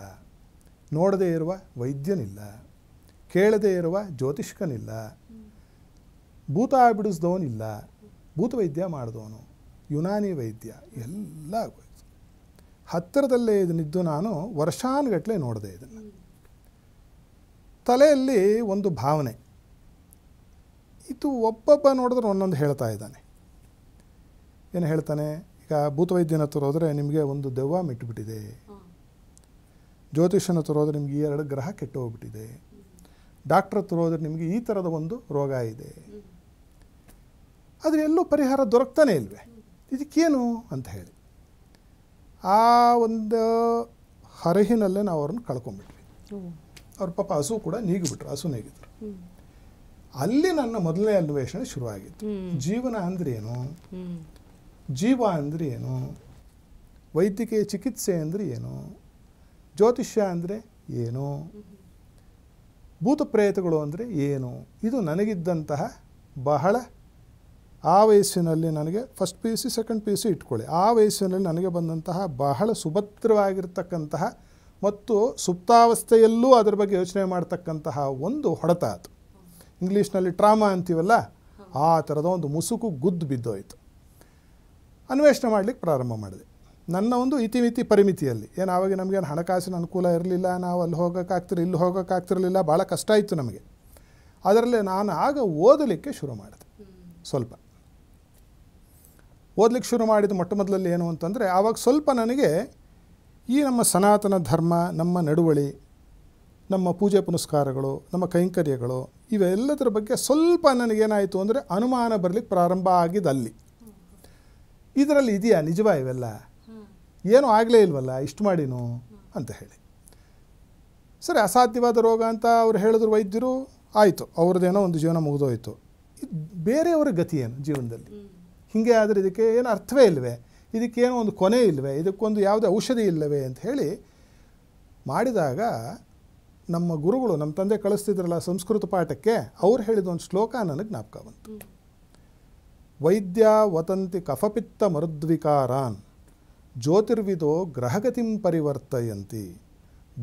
ನೋಡದೇ ಇರುವ ವೈದ್ಯನಿಲ್ಲ, ಕೇಳದೇ ಇರುವ ಜ್ಯೋತಿಷ್ಕನಿಲ್ಲ, ಭೂತ ಬಿಡಿಸ್ದವನಿಲ್ಲ, ಭೂತವೈದ್ಯ ಮಾಡಿದವನು, ಯುನಾನಿ ವೈದ್ಯ ಎಲ್ಲ ಆಗೋಯ್ತು. ಹತ್ತಿರದಲ್ಲೇ ಇದನ್ನಿದ್ದು ನಾನು ವರ್ಷಾನುಗಟ್ಟಲೆ ನೋಡಿದೆ ಇದನ್ನು. ತಲೆಯಲ್ಲಿ ಒಂದು ಭಾವನೆ, ಇದು ಒಬ್ಬೊಬ್ಬ ನೋಡಿದ್ರೆ ಒಂದೊಂದು ಹೇಳ್ತಾ ಇದ್ದಾನೆ. ಏನು ಹೇಳ್ತಾನೆ? ಈಗ ಭೂತವೈದ್ಯನ ಹತ್ರ ಹೋದರೆ ನಿಮಗೆ ಒಂದು ದೆವ್ವ ಮಿಟ್ಬಿಟ್ಟಿದೆ, ಜ್ಯೋತಿಷನ ಹತ್ರ ಹೋದರೆ ನಿಮಗೆ 2 ಗ್ರಹ ಕೆಟ್ಟು ಹೋಗ್ಬಿಟ್ಟಿದೆ, ಡಾಕ್ಟ್ರ್ ಹತ್ರ ಹೋದರೆ ನಿಮಗೆ ಈ ಥರದ ಒಂದು ರೋಗ ಇದೆ. ಆದರೆ ಎಲ್ಲೂ ಪರಿಹಾರ ದೊರಕ್ತಾನೆ ಇಲ್ವೇ, ಇದಕ್ಕೇನು ಅಂತ ಹೇಳಿ ಆ ಒಂದು ಹರಹಿನಲ್ಲೇ ನಾವು ಅವ್ರನ್ನ ಕಳ್ಕೊಂಡ್ಬಿಟ್ವಿ. ಅವ್ರ ಪಾಪ ಹಸು ಕೂಡ ನೀಗಿಬಿಟ್ರು, ಹಸು ನೀಗಿದ್ರು. ಅಲ್ಲಿ ನನ್ನ ಮೊದಲನೇ ಅನ್ವೇಷಣೆ ಶುರುವಾಗಿತ್ತು. ಜೀವನ ಅಂದರೆ ಏನು, ಜೀವ ಅಂದರೆ ಏನು, ವೈದ್ಯಕೀಯ ಚಿಕಿತ್ಸೆ ಅಂದರೆ ಏನು, ಜ್ಯೋತಿಷ್ಯ ಅಂದರೆ ಏನು, ಭೂತ ಪ್ರೇತಗಳು ಅಂದರೆ ಏನು. ಇದು ನನಗಿದ್ದಂತಹ ಬಹಳ, ಆ ವಯಸ್ಸಿನಲ್ಲಿ ನನಗೆ ಫಸ್ಟ್ PUC ಸೆಕೆಂಡ್ PUC ಇಟ್ಕೊಳ್ಳಿ, ಆ ವಯಸ್ಸಿನಲ್ಲಿ ನನಗೆ ಬಂದಂತಹ ಬಹಳ ಸುಭದ್ರವಾಗಿರ್ತಕ್ಕಂತಹ ಮತ್ತು ಸುಪ್ತಾವಸ್ಥೆಯಲ್ಲೂ ಅದರ ಬಗ್ಗೆ ಯೋಚನೆ ಮಾಡ್ತಕ್ಕಂತಹ ಒಂದು ಹೊಡೆತ ಅದು. ಇಂಗ್ಲೀಷ್ನಲ್ಲಿ ಟ್ರಾಮಾ ಅಂತೀವಲ್ಲ, ಆ ಥರದ ಒಂದು ಮುಸುಕು ಗುದ್ದು ಬಿದ್ದೋಯ್ತು. ಅನ್ವೇಷಣೆ ಮಾಡಲಿಕ್ಕೆ ಪ್ರಾರಂಭ ಮಾಡಿದೆ ನನ್ನ ಒಂದು ಇತಿಮಿತಿ ಪರಿಮಿತಿಯಲ್ಲಿ. ಏನು ಆವಾಗ ನಮಗೇನು ಹಣಕಾಸಿನ ಅನುಕೂಲ ಇರಲಿಲ್ಲ, ನಾವು ಅಲ್ಲಿ ಇಲ್ಲಿ ಹೋಗೋಕ್ಕಾಗ್ತಿರಲಿಲ್ಲ, ಭಾಳ ಕಷ್ಟ ಇತ್ತು ನಮಗೆ. ಅದರಲ್ಲೇ ನಾನು ಆಗ ಓದಲಿಕ್ಕೆ ಶುರು ಮಾಡಿದೆ. ಸ್ವಲ್ಪ ಓದಲಿಕ್ಕೆ ಶುರು ಮಾಡಿದ ಮೊಟ್ಟ ಮೊದಲಲ್ಲಿ ಏನು ಅಂತಂದರೆ, ಆವಾಗ ಸ್ವಲ್ಪ ನನಗೆ ಈ ನಮ್ಮ ಸನಾತನ ಧರ್ಮ, ನಮ್ಮ ನಡುವಳಿ, ನಮ್ಮ ಪೂಜೆ ಪುನಸ್ಕಾರಗಳು, ನಮ್ಮ ಕೈಂಕರ್ಯಗಳು, ಇವೆಲ್ಲದರ ಬಗ್ಗೆ ಸ್ವಲ್ಪ ನನಗೇನಾಯಿತು ಅಂದರೆ ಅನುಮಾನ ಬರಲಿಕ್ಕೆ ಪ್ರಾರಂಭ ಆಗಿದ್ದಲ್ಲಿ, ಇದರಲ್ಲಿ ಇದೆಯಾ ನಿಜವಾ ಇವೆಲ್ಲ, ಏನೂ ಆಗಲೇ ಇಲ್ವಲ್ಲ ಇಷ್ಟು ಮಾಡಿನೂ ಅಂತ ಹೇಳಿ. ಸರಿ, ಅಸಾಧ್ಯವಾದ ರೋಗ ಅಂತ ಅವ್ರು ಹೇಳಿದ್ರು ವೈದ್ಯರು, ಆಯಿತು, ಅವ್ರದ್ದೇನೋ ಒಂದು ಜೀವನ ಮುಗಿದೋಯ್ತು. ಬೇರೆಯವರ ಗತಿ ಏನು ಜೀವನದಲ್ಲಿ? ಹೀಗೆ ಆದರೆ ಇದಕ್ಕೆ ಏನು ಅರ್ಥವೇ ಇಲ್ಲವೇ, ಇದಕ್ಕೇನೋ ಒಂದು ಕೊನೆ ಇಲ್ಲವೇ, ಇದಕ್ಕೊಂದು ಯಾವುದೇ ಔಷಧಿ ಇಲ್ಲವೇ ಅಂತ ಹೇಳಿ ಮಾಡಿದಾಗ, ನಮ್ಮ ಗುರುಗಳು, ನಮ್ಮ ತಂದೆ ಕಳಿಸ್ತಿದ್ರಲ್ಲ ಸಂಸ್ಕೃತ ಪಾಠಕ್ಕೆ, ಅವ್ರು ಹೇಳಿದ ಒಂದು ಶ್ಲೋಕ ನನಗೆ ಜ್ಞಾಪಕ ಬಂತು. ವೈದ್ಯ ವದಂತಿ ಕಫಪಿತ್ತ ಮರುದ್ವಿಕಾರಾನ್ ಜ್ಯೋತಿರ್ವಿದೋ ಗ್ರಹಗತಿಂ ಪರಿವರ್ತಯಂತಿ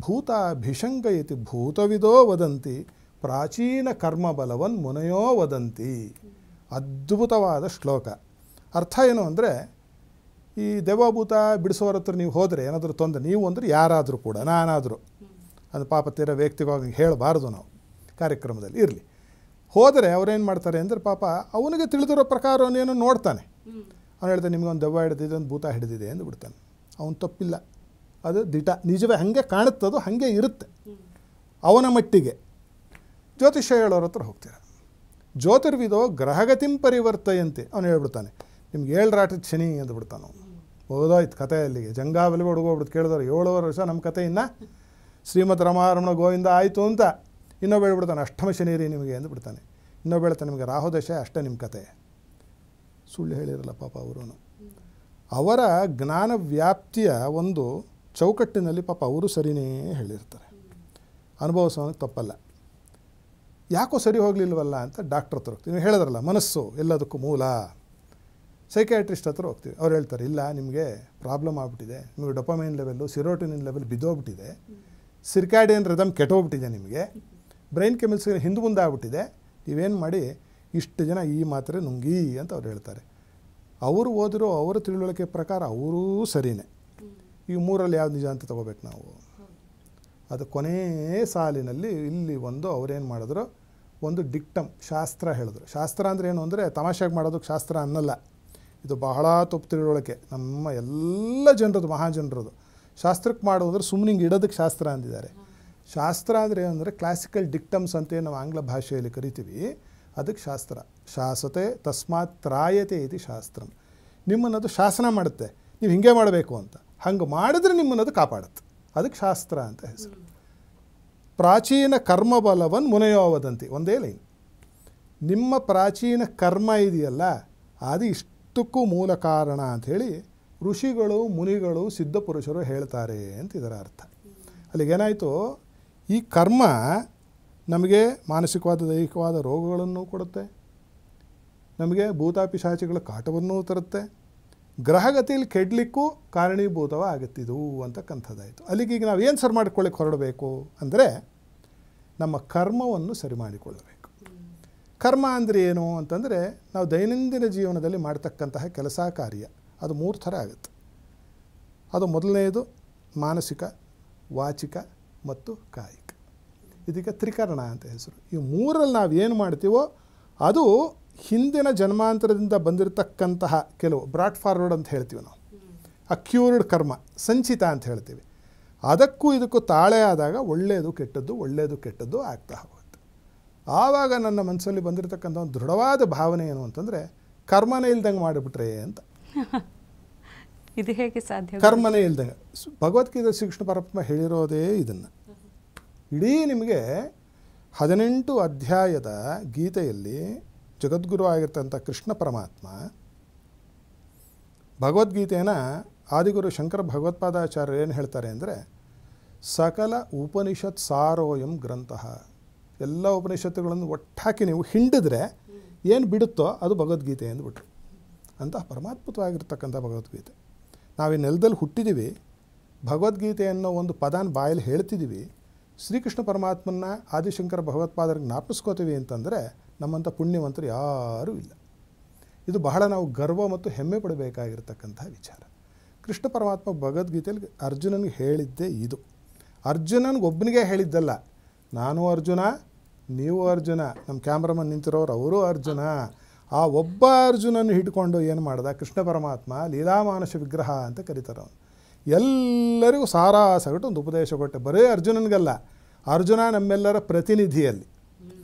ಭೂತಾಭಿಷಂಗಯತಿ ಭೂತವಿದೋ ವದಂತಿ ಪ್ರಾಚೀನ ಕರ್ಮಬಲವನ್ ಮುನಯೋ ವದಂತಿ. ಅದ್ಭುತವಾದ ಶ್ಲೋಕ. ಅರ್ಥ ಏನು ಅಂದರೆ, ಈ ದೆವ್ವಭೂತ ಬಿಡಿಸೋರ ಹತ್ರ ನೀವು ಹೋದರೆ ಏನಾದರೂ ತೊಂದರೆ, ನೀವು ಅಂದರೆ ಯಾರಾದರೂ ಕೂಡ, ನಾನಾದರೂ, ಅದು ಪಾಪ ತೀರ ವ್ಯಕ್ತಿಗಾಗಿ ಹೇಳಬಾರ್ದು ನಾವು ಕಾರ್ಯಕ್ರಮದಲ್ಲಿ ಇರಲಿ. ಹೋದರೆ ಅವರೇನು ಮಾಡ್ತಾರೆ ಅಂದರೆ, ಪಾಪ ಅವನಿಗೆ ತಿಳಿದಿರೋ ಪ್ರಕಾರ ಅವನೇನು ನೋಡ್ತಾನೆ. ಅವನು ಹೇಳ್ತಾನೆ, ನಿಮಗೊಂದು ದೆವ್ವ ಹಿಡಿದಿದೆ, ಒಂದು ಭೂತ ಹಿಡಿದಿದೆ ಎಂದು ಬಿಡ್ತಾನೆ. ಅವನು ತಪ್ಪಿಲ್ಲ, ಅದು ದಿಟ ನಿಜವೇ, ಹಾಗೆ ಕಾಣುತ್ತದು, ಹಾಗೆ ಇರುತ್ತೆ ಅವನ ಮಟ್ಟಿಗೆ. ಜ್ಯೋತಿಷ್ಯ ಹೇಳೋರ ಹತ್ರ ಹೋಗ್ತೀರ, ಜ್ಯೋತಿರ್ವಿದೋ ಗ್ರಹಗತಿಂ ಪರಿವರ್ತಯಂತೆ, ಅವನು ಹೇಳ್ಬಿಡ್ತಾನೆ, ನಿಮ್ಗೆ 7 ರಾಟದ ಶನಿ ಅಂತ ಬಿಡ್ತಾನೆ ಅವನು. ಹೋದೋಯ್ತು ಕಥೆ ಅಲ್ಲಿಗೆ, ಜಂಗಾಬಲಿಗೆ ಹುಡುಗೋಗ್ಬಿಟ್ಟು. ಕೇಳಿದವ್ರು 7 ವರ್ಷ ನಮ್ಮ ಕಥೆ ಇನ್ನು ಶ್ರೀಮದ್ ರಮಾರಮಣ ಗೋವಿಂದ ಆಯಿತು ಅಂತ. ಇನ್ನೊಬ್ಬ ಹೇಳ್ಬಿಡ್ತಾನೆ, ಅಷ್ಟಮ ಶನಿ ರೀ ನಿಮಗೆ ಎಂದು ಬಿಡ್ತಾನೆ. ಇನ್ನೊಬ್ಬ ಹೇಳ್ತಾನೆ, ನಿಮಗೆ ರಾಹುದಶೆ, ಅಷ್ಟೇ ನಿಮ್ಮ ಕತೆ. ಸುಳ್ಳು ಹೇಳಿರಲ್ಲ ಪಾಪ ಅವರು. ಅವರ ಜ್ಞಾನ ವ್ಯಾಪ್ತಿಯ ಒಂದು ಚೌಕಟ್ಟಿನಲ್ಲಿ ಪಾಪ ಅವರು ಸರಿನೇ ಹೇಳಿರ್ತಾರೆ, ಅನುಭವಿಸೋನಿಗೆ ತಪ್ಪಲ್ಲ. ಯಾಕೋ ಸರಿ ಹೋಗಲಿಲ್ವಲ್ಲ ಅಂತ ಡಾಕ್ಟ್ರ್ ಹತ್ರ ಹೋಗ್ತೀವಿ. ನೀವು ಹೇಳಿದ್ರಲ್ಲ ಮನಸ್ಸು ಎಲ್ಲದಕ್ಕೂ ಮೂಲ, ಸೈಕ್ಯಾಟ್ರಿಸ್ಟ್ ಹತ್ರ ಹೋಗ್ತೀವಿ. ಅವ್ರು ಹೇಳ್ತಾರೆ, ಇಲ್ಲ ನಿಮಗೆ ಪ್ರಾಬ್ಲಮ್ ಆಗಿಬಿಟ್ಟಿದೆ, ನಿಮಗೆ ಡೊಪಮೈನ್ ಲೆವೆಲ್ಲು, ಸಿರೋಟಿನಿನ್ ಲೆವೆಲ್ ಬಿದ್ದೋಗ್ಬಿಟ್ಟಿದೆ, ಸಿರ್ಕ್ಯಾಡಿಯನ್ ರಿದಮ್ ಕೆಟ್ಟೋಗ್ಬಿಟ್ಟಿದೆ, ನಿಮಗೆ ಬ್ರೈನ್ ಕೆಮಿಲ್ಸ್ ಹಿಂದೆ ಮುಂದೆ ಆಗ್ಬಿಟ್ಟಿದೆ, ನೀವೇನು ಮಾಡಿ ಇಷ್ಟು ಜನ ಈ ಮಾತ್ರೆ ನುಂಗಿ ಅಂತ ಅವ್ರು ಹೇಳ್ತಾರೆ. ಅವರು ಓದಿರೋ ಅವರ ತಿಳುವಳಿಕೆ ಪ್ರಕಾರ ಅವರೂ ಸರಿಯೇ. ಈ 3ರಲ್ಲಿ ಯಾವ್ದು ನಿಜ ಅಂತ ತೊಗೋಬೇಕು ನಾವು. ಅದು ಕೊನೇ ಸಾಲಿನಲ್ಲಿ ಇಲ್ಲಿ ಒಂದು ಅವರೇನು ಮಾಡಿದ್ರು, ಒಂದು ಡಿಕ್ಟಮ್ ಶಾಸ್ತ್ರ ಹೇಳಿದ್ರು. ಶಾಸ್ತ್ರ ಅಂದರೆ ಏನು ಅಂದರೆ ತಮಾಷೆಗೆ ಮಾಡೋದಕ್ಕೆ ಶಾಸ್ತ್ರ ಅನ್ನಲ್ಲ, ಇದು ಬಹಳ ತಪ್ಪು ತಿಳುವಳಿಕೆ ನಮ್ಮ ಎಲ್ಲ ಜನರದು, ಮಹಾಜನರದು. ಶಾಸ್ತ್ರಕ್ಕೆ ಮಾಡೋದ್ರೆ ಸುಮ್ಮನೆ ಹಿಂಗೆ ಇಡೋದಕ್ಕೆ ಶಾಸ್ತ್ರ ಅಂದಿದ್ದಾರೆ. ಶಾಸ್ತ್ರ ಅಂದರೆ ಏನಂದರೆ ಕ್ಲಾಸಿಕಲ್ ಡಿಕ್ಟಮ್ಸ್ ಅಂತ ನಾವು ಆಂಗ್ಲ ಭಾಷೆಯಲ್ಲಿ ಕರಿತೀವಿ, ಅದಕ್ಕೆ ಶಾಸ್ತ್ರ. ಶಾಸತೆ ತಸ್ಮಾತ್ ತ್ರಾಯತೆ ಇದು ಶಾಸ್ತ್ರಂ. ನಿಮ್ಮನ್ನದು ಶಾಸನ ಮಾಡುತ್ತೆ, ನೀವು ಹಿಂಗೆ ಮಾಡಬೇಕು ಅಂತ. ಹಂಗೆ ಮಾಡಿದ್ರೆ ನಿಮ್ಮನ್ನದು ಕಾಪಾಡುತ್ತೆ, ಅದಕ್ಕೆ ಶಾಸ್ತ್ರ ಅಂತ ಹೆಸರು. ಪ್ರಾಚೀನ ಕರ್ಮಬಲವನ್ನು ಮುನಯೋವದಂತಿ, ಒಂದೇ ಲೈನ್. ನಿಮ್ಮ ಪ್ರಾಚೀನ ಕರ್ಮ ಇದೆಯಲ್ಲ, ಅದು ಇಷ್ಟಕ್ಕೂ ಮೂಲ ಕಾರಣ ಅಂಥೇಳಿ ಋಷಿಗಳು, ಮುನಿಗಳು, ಸಿದ್ಧಪುರುಷರು ಹೇಳ್ತಾರೆ ಅಂತ ಇದರ ಅರ್ಥ. ಅಲ್ಲಿಗೇನಾಯಿತು, ಈ ಕರ್ಮ ನಮಗೆ ಮಾನಸಿಕವಾದ ದೈಹಿಕವಾದ ರೋಗಗಳನ್ನು ಕೊಡುತ್ತೆ, ನಮಗೆ ಭೂತಾಪಿಶಾಚಿಗಳ ಕಾಟವನ್ನೂ ತರುತ್ತೆ, ಗ್ರಹಗತಿಯಲ್ಲಿ ಕೆಡಲಿಕ್ಕೂ ಕಾರಣೀಭೂತವಾಗುತ್ತಿದ್ದು ಅಂತಕ್ಕಂಥದ್ದಾಯಿತು. ಅಲ್ಲಿಗೆ ಈಗ ನಾವು ಏನು ಸರ್ ಮಾಡ್ಕೊಳ್ಳಿಕ್ಕೆ ಹೊರಡಬೇಕು ಅಂದರೆ, ನಮ್ಮ ಕರ್ಮವನ್ನು ಸರಿ ಮಾಡಿಕೊಳ್ಳಬೇಕು. ಕರ್ಮ ಅಂದರೆ ಏನು ಅಂತಂದರೆ ನಾವು ದೈನಂದಿನ ಜೀವನದಲ್ಲಿ ಮಾಡ್ತಕ್ಕಂತಹ ಕೆಲಸ ಕಾರ್ಯ, ಅದು 3 ಥರ ಆಗುತ್ತೆ. ಅದು ಮೊದಲನೆಯದು ಮಾನಸಿಕ, ವಾಚಿಕ ಮತ್ತು ಕಾಯಿಕ. ಇದಕ್ಕೆ ತ್ರಿಕರಣ ಅಂತ ಹೆಸರು. ಈ 3ರಲ್ಲಿ ನಾವು ಏನು ಮಾಡ್ತೀವೋ ಅದು ಹಿಂದಿನ ಜನ್ಮಾಂತರದಿಂದ ಬಂದಿರತಕ್ಕಂತಹ ಕೆಲವು ಬ್ರಾಟ್ ಫಾರ್ವರ್ಡ್ ಅಂತ ಹೇಳ್ತೀವಿ ನಾವು, ಅಕ್ಯೂರ್ಡ್ ಕರ್ಮ, ಸಂಚಿತ ಅಂತ ಹೇಳ್ತೀವಿ. ಅದಕ್ಕೂ ಇದಕ್ಕೂ ತಾಳೆ ಆದಾಗ ಒಳ್ಳೆಯದು ಕೆಟ್ಟದ್ದು ಆಗ್ತಾ ಹೋಗುತ್ತೆ. ಆವಾಗ ನನ್ನ ಮನಸ್ಸಲ್ಲಿ ಬಂದಿರತಕ್ಕಂಥ ಒಂದು ದೃಢವಾದ ಭಾವನೆ ಏನು ಅಂತಂದರೆ ಕರ್ಮನೇ ಇಲ್ದಂಗೆ ಮಾಡಿಬಿಟ್ರೆ ಅಂತ. ಇದು ಹೇಗೆ ಸಾಧ್ಯ? ಕರ್ಮನೇ ಇಲ್ದಂಗೆ ಭಗವದ್ಗೀತೆ ಶ್ರೀಕೃಷ್ಣ ಪರಮಾತ್ಮ ಹೇಳಿರೋದೇ ಇದನ್ನು. ಇಡೀ ನಿಮಗೆ 18 ಅಧ್ಯಾಯದ ಗೀತೆಯಲ್ಲಿ ಜಗದ್ಗುರು ಆಗಿರ್ತಂಥ ಕೃಷ್ಣ ಪರಮಾತ್ಮ ಭಗವದ್ಗೀತೆಯನ್ನು ಆದಿಗುರು ಶಂಕರ ಭಗವತ್ಪಾದಾಚಾರ್ಯರು ಏನು ಹೇಳ್ತಾರೆ ಅಂದರೆ, ಸಕಲ ಉಪನಿಷತ್ ಸಾರೋಯಂ ಗ್ರಂಥ. ಎಲ್ಲ ಉಪನಿಷತ್ತುಗಳನ್ನು ಒಟ್ಟಾಕಿ ನೀವು ಹಿಂಡಿದ್ರೆ ಏನು ಬಿಡುತ್ತೋ ಅದು ಭಗವದ್ಗೀತೆ ಅಂದ್ಬಿಟ್ರು. ಅಂತಹ ಪರಮಾತ್ಮವಾಗಿರ್ತಕ್ಕಂಥ ಭಗವದ್ಗೀತೆ. ನಾವು ಈ ನೆಲದಲ್ಲಿ ಹುಟ್ಟಿದ್ದೀವಿ, ಭಗವದ್ಗೀತೆ ಅನ್ನೋ ಒಂದು ಪದಾನ ಬಾಯಲ್ಲಿ ಹೇಳ್ತಿದ್ದೀವಿ, ಶ್ರೀಕೃಷ್ಣ ಪರಮಾತ್ಮನ ಆದಿಶಂಕರ ಭಗವತ್ಪಾದರಿಗೆ ಜ್ಞಾಪಿಸ್ಕೋತೀವಿ ಅಂತಂದರೆ ನಮ್ಮಂಥ ಪುಣ್ಯವಂತರು ಯಾರೂ ಇಲ್ಲ. ಇದು ಬಹಳ ನಾವು ಗರ್ವ ಮತ್ತು ಹೆಮ್ಮೆ ಪಡಬೇಕಾಗಿರ್ತಕ್ಕಂಥ ವಿಚಾರ. ಕೃಷ್ಣ ಪರಮಾತ್ಮ ಭಗವದ್ಗೀತೆಯಲ್ಲಿ ಅರ್ಜುನನಿಗೆ ಹೇಳಿದ್ದೇ ಇದು. ಅರ್ಜುನನಿಗೊಬ್ಬನಿಗೆ ಹೇಳಿದ್ದಲ್ಲ, ನಾನು ಅರ್ಜುನ, ನೀವು ಅರ್ಜುನ, ನಮ್ಮ ಕ್ಯಾಮ್ರಾಮನ್ ನಿಂತಿರೋರು ಅವರು ಅರ್ಜುನ. ಆ ಒಬ್ಬ ಅರ್ಜುನನ್ನು ಹಿಡ್ಕೊಂಡು ಏನು ಮಾಡ್ದ ಕೃಷ್ಣ ಪರಮಾತ್ಮ? ಲೀಲಾಮಾನಸ ವಿಗ್ರಹ ಅಂತ ಕರೀತಾರೆ ಅವನು. ಎಲ್ಲರಿಗೂ ಸಾರಾಸಗಟ್ಟು ಒಂದು ಉಪದೇಶ ಕೊಟ್ಟೆ. ಬರೀ ಅರ್ಜುನನಿಗಲ್ಲ, ಅರ್ಜುನ ನಮ್ಮೆಲ್ಲರ ಪ್ರತಿನಿಧಿಯಲ್ಲಿ.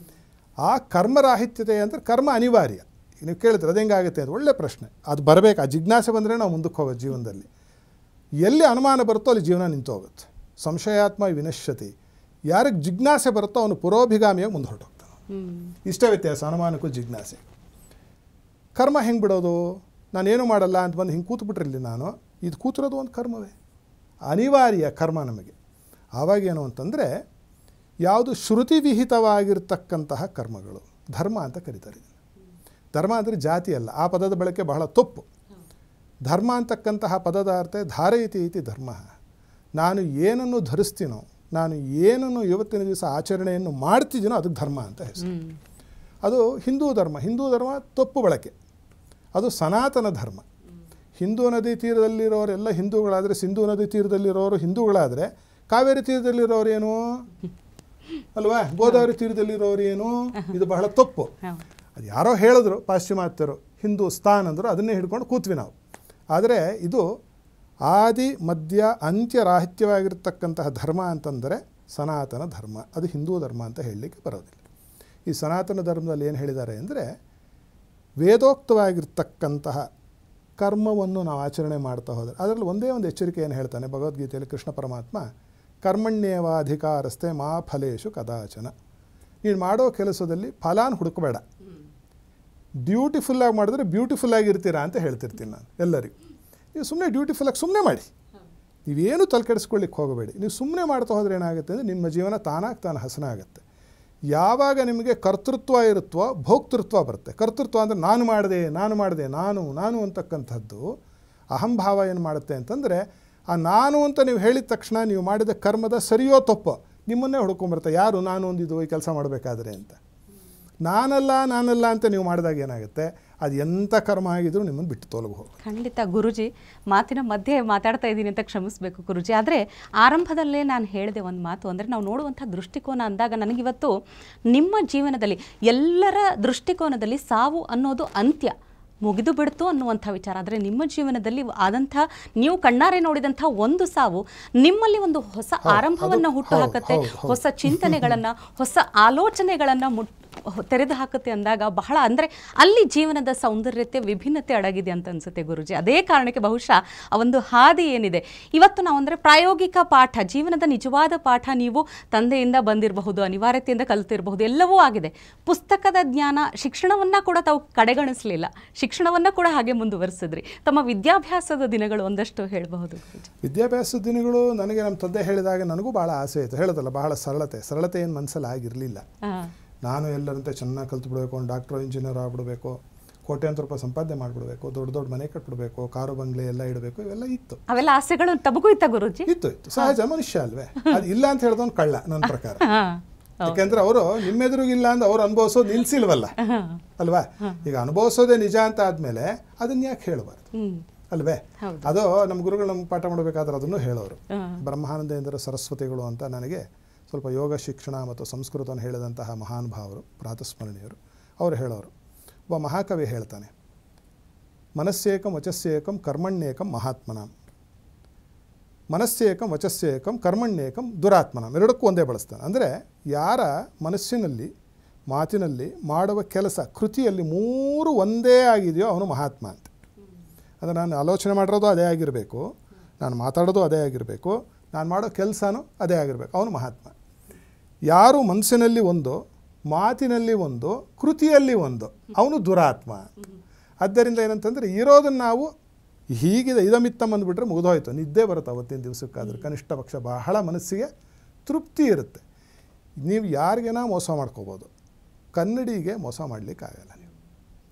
ಆ ಕರ್ಮರಾಹಿತ್ಯತೆ ಅಂದರೆ ಕರ್ಮ ಅನಿವಾರ್ಯ. ನೀವು ಕೇಳಿದ್ರೆ ಅದು ಹೆಂಗಾಗುತ್ತೆ ಅಂತ ಒಳ್ಳೆ ಪ್ರಶ್ನೆ. ಅದು ಬರಬೇಕು, ಆ ಜಿಜ್ಞಾಸೆ ಬಂದರೆ ನಾವು ಮುಂದಕ್ಕೆ ಹೋಗೋದು ಜೀವನದಲ್ಲಿ. ಎಲ್ಲಿ ಅನುಮಾನ ಬರುತ್ತೋ ಅಲ್ಲಿ ಜೀವನ ನಿಂತು ಹೋಗುತ್ತೆ. ಸಂಶಯಾತ್ಮ ವಿನಶ್ಯತಿ. ಯಾರಿಗೆ ಜಿಜ್ಞಾಸೆ ಬರುತ್ತೋ ಅವನು ಪುರೋಭಿಗಾಮಿಯಾಗಿ ಮುಂದೆ ಹೊರಟೋಗ್ತಾನೆ. ಇಷ್ಟೇ ವ್ಯತ್ಯಾಸ ಅನುಮಾನಕ್ಕೂ ಜಿಜ್ಞಾಸೆ. ಕರ್ಮ ಹೆಂಗೆ ಬಿಡೋದು? ನಾನೇನು ಮಾಡಲ್ಲ ಅಂತ ಬಂದು ಹಿಂಗೆ ಕೂತ್ಬಿಟ್ರಿಲ್ಲಿ ನಾನು, ಇದು ಕೂತಿರೋದು ಒಂದು ಕರ್ಮವೇ, ಅನಿವಾರ್ಯ ಕರ್ಮ ನಮಗೆ. ಆವಾಗೇನು ಅಂತಂದರೆ ಯಾವುದು ಶ್ರುತಿ ವಿಹಿತವಾಗಿರ್ತಕ್ಕಂತಹ ಕರ್ಮಗಳು ಧರ್ಮ ಅಂತ ಕರೀತಾರೆ. ಧರ್ಮ ಅಂದರೆ ಜಾತಿ ಅಲ್ಲ, ಆ ಪದದ ಬಳಕೆ ಬಹಳ ತಪ್ಪು. ಧರ್ಮ ಅಂತಕ್ಕಂತಹ ಪದದ ಅರ್ಥ ಧಾರಯತಿ ಇತಿ ಧರ್ಮ. ನಾನು ಏನನ್ನು ಧರಿಸ್ತೀನೋ, ನಾನು ಏನನ್ನು ಇವತ್ತಿನ ದಿವಸ ಆಚರಣೆಯನ್ನು ಮಾಡ್ತಿದ್ದೀನೋ ಅದಕ್ಕೆ ಧರ್ಮ ಅಂತ ಹೆಸರು. ಅದು ಹಿಂದೂ ಧರ್ಮ ತಪ್ಪು ಬಳಕೆ. ಅದು ಸನಾತನ ಧರ್ಮ. ಹಿಂದೂ ನದಿ ತೀರದಲ್ಲಿರೋರೆಲ್ಲ ಹಿಂದೂಗಳಾದರೆ, ಸಿಂಧೂ ನದಿ ತೀರದಲ್ಲಿರೋರು ಹಿಂದೂಗಳಾದರೆ, ಕಾವೇರಿ ತೀರದಲ್ಲಿರೋರು ಏನು ಅಲ್ವಾ, ಗೋದಾವರಿ ತೀರದಲ್ಲಿರೋರು ಏನು? ಇದು ಬಹಳ ತಪ್ಪು. ಅದು ಯಾರೋ ಹೇಳಿದ್ರು ಪಾಶ್ಚಿಮಾತ್ಯರು, ಹಿಂದೂಸ್ತಾನ್ ಅಂದರು, ಅದನ್ನೇ ಹಿಡ್ಕೊಂಡು ಕೂತ್ವಿ ನಾವು. ಆದರೆ ಇದು ಆದಿ ಮಧ್ಯ ಅಂತ್ಯರಾಹಿತ್ಯವಾಗಿರ್ತಕ್ಕಂತಹ ಧರ್ಮ ಅಂತಂದರೆ ಸನಾತನ ಧರ್ಮ. ಅದು ಹಿಂದೂ ಧರ್ಮ ಅಂತ ಹೇಳಲಿಕ್ಕೆ ಬರೋದಿಲ್ಲ. ಈ ಸನಾತನ ಧರ್ಮದಲ್ಲಿ ಏನು ಹೇಳಿದ್ದಾರೆ ಅಂದರೆ, ವೇದೋಕ್ತವಾಗಿರ್ತಕ್ಕಂತಹ ಕರ್ಮವನ್ನು ನಾವು ಆಚರಣೆ ಮಾಡ್ತಾ ಹೋದರೆ ಅದರಲ್ಲಿ ಒಂದೇ ಒಂದು ಎಚ್ಚರಿಕೆ ಏನು ಹೇಳ್ತಾನೆ ಭಗವದ್ಗೀತೆಯಲ್ಲಿ ಕೃಷ್ಣ ಪರಮಾತ್ಮ, ಕರ್ಮಣ್ಯೇವಾಧಿಕಾರಸ್ಥೆ ಮಾ ಫಲೇಶು ಕದಾಚನ. ನೀನು ಮಾಡೋ ಕೆಲಸದಲ್ಲಿ ಫಲಾನ ಹುಡುಕಬೇಡ, ಡ್ಯೂಟಿಫುಲ್ಲಾಗಿ ಮಾಡಿದ್ರೆ ಬ್ಯೂಟಿಫುಲ್ಲಾಗಿ ಇರ್ತೀರಾ ಅಂತ ಹೇಳ್ತಿರ್ತೀನಿ ನಾನು ಎಲ್ಲರಿಗೂ. ನೀವು ಸುಮ್ಮನೆ ಡ್ಯೂಟಿಫುಲ್ಲಾಗಿ ಸುಮ್ಮನೆ ಮಾಡಿ, ನೀವೇನು ತಲೆ ಕೆಡಿಸ್ಕೊಳ್ಳಿಕ್ಕೆ ಹೋಗಬೇಡಿ. ನೀವು ಸುಮ್ಮನೆ ಮಾಡ್ತಾ ಹೋದರೆ ಏನಾಗುತ್ತೆ ಅಂದರೆ ನಿಮ್ಮ ಜೀವನ ತಾನಾಗಿ ತಾನು ಹಸನ ಆಗುತ್ತೆ. ಯಾವಾಗ ನಿಮಗೆ ಕರ್ತೃತ್ವ ಇರುತ್ತೋ ಭೋಕ್ತೃತ್ವ ಬರುತ್ತೆ. ಕರ್ತೃತ್ವ ಅಂದರೆ ನಾನು ಮಾಡಿದೆ ನಾನು ಅಂತಕ್ಕಂಥದ್ದು ಅಹಂಭಾವ ಏನು ಮಾಡುತ್ತೆ ಅಂತಂದರೆ, ಆ ನಾನು ಅಂತ ನೀವು ಹೇಳಿದ ತಕ್ಷಣ ನೀವು ಮಾಡಿದ ಕರ್ಮದ ಸರಿಯೋ ತಪ್ಪೋ ನಿಮ್ಮನ್ನೇ ಹುಡ್ಕೊಂಬರುತ್ತೆ. ಯಾರು ನಾನು ಒಂದಿದ್ದು ಈ ಕೆಲಸ ಮಾಡಬೇಕಾದ್ರೆ ಅಂತ. ನಾನಲ್ಲ ಅಂತ ನೀವು ಮಾಡಿದಾಗ ಏನಾಗುತ್ತೆ, ಅದು ಎಂಥ ಕರ್ಮ ಆಗಿದ್ರು ನಿಮ್ಮನ್ನು ಬಿಟ್ಟು ತೊಲಗಬಹುದು. ಖಂಡಿತ ಗುರುಜಿ, ಮಾತಿನ ಮಧ್ಯೆ ಮಾತಾಡ್ತಾ ಇದ್ದೀನಿ ಅಂತ ಕ್ಷಮಿಸಬೇಕು ಗುರುಜಿ. ಆದರೆ ಆರಂಭದಲ್ಲೇ ನಾನು ಹೇಳಿದೆ ಒಂದು ಮಾತು, ಅಂದರೆ ನಾವು ನೋಡುವಂಥ ದೃಷ್ಟಿಕೋನ ಅಂದಾಗ ನನಗಿವತ್ತು ನಿಮ್ಮ ಜೀವನದಲ್ಲಿ ಎಲ್ಲರ ದೃಷ್ಟಿಕೋನದಲ್ಲಿ ಸಾವು ಅನ್ನೋದು ಅಂತ್ಯ ಮುಗಿದು ಬಿಡ್ತು ಅನ್ನುವಂಥ ವಿಚಾರ. ಆದರೆ ನಿಮ್ಮ ಜೀವನದಲ್ಲಿ ಆದಂಥ, ನೀವು ಕಣ್ಣಾರೆ ನೋಡಿದಂಥ ಒಂದು ಸಾವು ನಿಮ್ಮಲ್ಲಿ ಒಂದು ಹೊಸ ಆರಂಭವನ್ನು ಹುಟ್ಟು ಹಾಕುತ್ತೆ, ಹೊಸ ಚಿಂತನೆಗಳನ್ನು, ಹೊಸ ಆಲೋಚನೆಗಳನ್ನು ತೆರೆದು ಹಾಕುತ್ತೆ ಅಂದಾಗ ಬಹಳ, ಅಂದರೆ ಅಲ್ಲಿ ಜೀವನದ ಸೌಂದರ್ಯತೆ, ವಿಭಿನ್ನತೆ ಅಡಗಿದೆ ಅಂತ ಅನ್ಸುತ್ತೆ ಗುರುಜಿ. ಅದೇ ಕಾರಣಕ್ಕೆ ಬಹುಶಃ ಆ ಒಂದು ಹಾದಿ ಏನಿದೆ ಇವತ್ತು ನಾವು, ಅಂದರೆ ಪ್ರಾಯೋಗಿಕ ಪಾಠ, ಜೀವನದ ನಿಜವಾದ ಪಾಠ ನೀವು ತಂದೆಯಿಂದ ಬಂದಿರಬಹುದು, ಅನಿವಾರ್ಯತೆಯಿಂದ ಕಲಿತಿರಬಹುದು, ಎಲ್ಲವೂ ಆಗಿದೆ. ಪುಸ್ತಕದ ಜ್ಞಾನ, ಶಿಕ್ಷಣವನ್ನು ಕೂಡ ತಾವು ಕಡೆಗಣಿಸಲಿಲ್ಲ, ಶಿಕ್ಷಣವನ್ನು ಕೂಡ ಹಾಗೆ ಮುಂದುವರಿಸಿದ್ರಿ. ತಮ್ಮ ವಿದ್ಯಾಭ್ಯಾಸದ ದಿನಗಳು ಒಂದಷ್ಟು ಹೇಳಬಹುದು ಗುರುಜಿ? ವಿದ್ಯಾಭ್ಯಾಸದ ದಿನಗಳು ನನಗೆ ನಮ್ಮ ತಂದೆ ಹೇಳಿದಾಗ ನನಗೂ ಭಾಳ ಆಸೆ ಇತ್ತು. ಹೇಳೋದಲ್ಲ, ಬಹಳ ಸರಳತೆ ಏನು ಮನಸ್ಸಲ್ಲಿ ಆಗಿರಲಿಲ್ಲ. ನಾನು ಎಲ್ಲರಂತೆ ಚೆನ್ನಾಗಿ ಕಲ್ತು ಬಿಡಬೇಕು, ಒಂದು ಡಾಕ್ಟ್ರು ಇಂಜಿನಿಯರ್ ಆಗಿಬಿಡಬೇಕು, ಕೋಟ್ಯಾಂತರ ರೂಪಾಯಿ ಸಂಪಾದನೆ ಮಾಡಿಬಿಡಬೇಕು, ದೊಡ್ಡ ಮನೆ ಕಟ್ಬಿಡಬೇಕು, ಕಾರು ಬಂಗ್ಲೆ ಎಲ್ಲ ಇಡಬೇಕು, ಇವೆಲ್ಲ ಇತ್ತು. ಅವೆಲ್ಲ ಆಸೆಗಳು ತಮಗೂ ಇತ್ತ ಗುರುಜಿ? ಇತ್ತು. ಸಹಜ, ಮನುಷ್ಯ ಅಲ್ವೇ. ಅದು ಇಲ್ಲ ಅಂತ ಹೇಳಿದವನು ಕಳ್ಳ ನನ್ನ ಪ್ರಕಾರ. ಯಾಕೆಂದ್ರೆ ಅವರು ನಿಮ್ಮೆದುರುಗಿಲ್ಲ ಅಂತ ಅವ್ರು ಅನುಭವಿಸೋದು ನಿಲ್ಸಿಲ್ವಲ್ಲ ಅಲ್ವಾ. ಈಗ ಅನುಭವಿಸೋದೇ ನಿಜ ಅಂತ ಆದಮೇಲೆ ಅದನ್ನ ಯಾಕೆ ಹೇಳಬಾರ್ದು ಅಲ್ವೇ. ಅದು ನಮ್ಮ ಗುರುಗಳು ನಮ್ಗೆ ಪಾಠ ಮಾಡಬೇಕಾದ್ರೆ ಅದನ್ನು ಹೇಳೋರು. ಬ್ರಹ್ಮಾನಂದೇಂದ್ರ ಸರಸ್ವತಿಗಳು ಅಂತ ನನಗೆ ಸ್ವಲ್ಪ ಯೋಗ ಶಿಕ್ಷಣ ಮತ್ತು ಸಂಸ್ಕೃತವನ್ನು ಹೇಳಿದಂತಹ ಮಹಾನುಭಾವರು, ಪ್ರಾತಸ್ಮರಣೀಯರು. ಅವರು ಹೇಳೋರು, ಒಬ್ಬ ಮಹಾಕವಿ ಹೇಳ್ತಾನೆ, ಮನಸ್ಸೇಕಂ ವಚಸ್ಸೇಕಂ ಕರ್ಮಣ್ಯೇಕಂ ಮಹಾತ್ಮನಾಂ, ಮನಸ್ಸೇಕಂ ವಚಸ್ಸೇಕಂ ಕರ್ಮಣ್ಯೇಕಂ ದುರಾತ್ಮನಾಂ. ಎರಡಕ್ಕೂ ಒಂದೇ ಬಳಸ್ತಾನೆ. ಅಂದರೆ ಯಾರ ಮನಸ್ಸಿನಲ್ಲಿ ಮಾತಿನಲ್ಲಿ ಮಾಡುವ ಕೆಲಸ ಕೃತಿಯಲ್ಲಿ ಮೂರು ಒಂದೇ ಆಗಿದೆಯೋ ಅವನು ಮಹಾತ್ಮ ಅಂತ. ಅಂದರೆ ನಾನು ಆಲೋಚನೆ ಮಾಡಿರೋದು ಅದೇ ಆಗಿರಬೇಕು, ನಾನು ಮಾತಾಡೋದು ಅದೇ ಆಗಿರಬೇಕು, ನಾನು ಮಾಡೋ ಕೆಲಸನೂ ಅದೇ ಆಗಿರಬೇಕು, ಅವನು ಮಹಾತ್ಮ. ಯಾರು ಮನಸ್ಸಿನಲ್ಲಿ ಒಂದು, ಮಾತಿನಲ್ಲಿ ಒಂದು, ಕೃತಿಯಲ್ಲಿ ಒಂದು, ಅವನು ದುರಾತ್ಮ. ಆದ್ದರಿಂದ ಏನಂತಂದರೆ ಇರೋದನ್ನು ನಾವು ಹೀಗಿದೆ ಇದಮಿತ್ತಮ್ ಅಂದ್ಬಿಟ್ರೆ ಮುಗಿದೋಯ್ತು, ನಿದ್ದೆ ಬರುತ್ತೆ ಅವತ್ತಿನ ದಿವಸಕ್ಕಾದ್ರೆ ಕನಿಷ್ಠ ಪಕ್ಷ, ಬಹಳ ಮನಸ್ಸಿಗೆ ತೃಪ್ತಿ ಇರುತ್ತೆ. ನೀವು ಯಾರಿಗೇನೋ ಮೋಸ ಮಾಡ್ಕೋಬೋದು, ಕನ್ನಡಿಗೆ ಮೋಸ ಮಾಡಲಿಕ್ಕಾಗಲ್ಲ.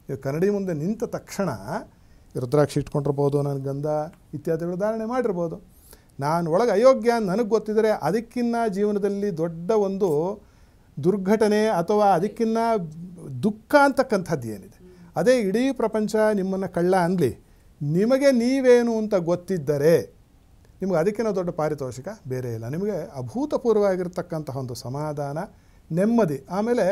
ನೀವು ಕನ್ನಡಿ ಮುಂದೆ ನಿಂತ ತಕ್ಷಣ ರುದ್ರಾಕ್ಷಿ ಇಟ್ಕೊಂಡಿರ್ಬೋದು, ನಾನು ಗಂಧ ಇತ್ಯಾದಿಗಳು ಧಾರಣೆ ಮಾಡಿರ್ಬೋದು, ನಾನು ಒಳಗೆ ಅಯೋಗ್ಯ ನನಗೆ ಗೊತ್ತಿದ್ದರೆ ಅದಕ್ಕಿನ್ನ ಜೀವನದಲ್ಲಿ ದೊಡ್ಡ ಒಂದು ದುರ್ಘಟನೆ ಅಥವಾ ಅದಕ್ಕಿನ್ನ ದುಃಖ ಅಂತಕ್ಕಂಥದ್ದು ಏನಿದೆ. ಅದೇ ಇಡೀ ಪ್ರಪಂಚ ನಿಮ್ಮನ್ನು ಕಳ್ಳ ಅನ್ನಲಿ, ನಿಮಗೆ ನೀವೇನು ಅಂತ ಗೊತ್ತಿದ್ದರೆ ನಿಮಗೆ ಅದಕ್ಕಿಂತ ದೊಡ್ಡ ಪಾರಿತೋಷಿಕ ಬೇರೆ ಇಲ್ಲ. ನಿಮಗೆ ಅಭೂತಪೂರ್ವವಾಗಿರ್ತಕ್ಕಂತಹ ಒಂದು ಸಮಾಧಾನ, ನೆಮ್ಮದಿ. ಆಮೇಲೆ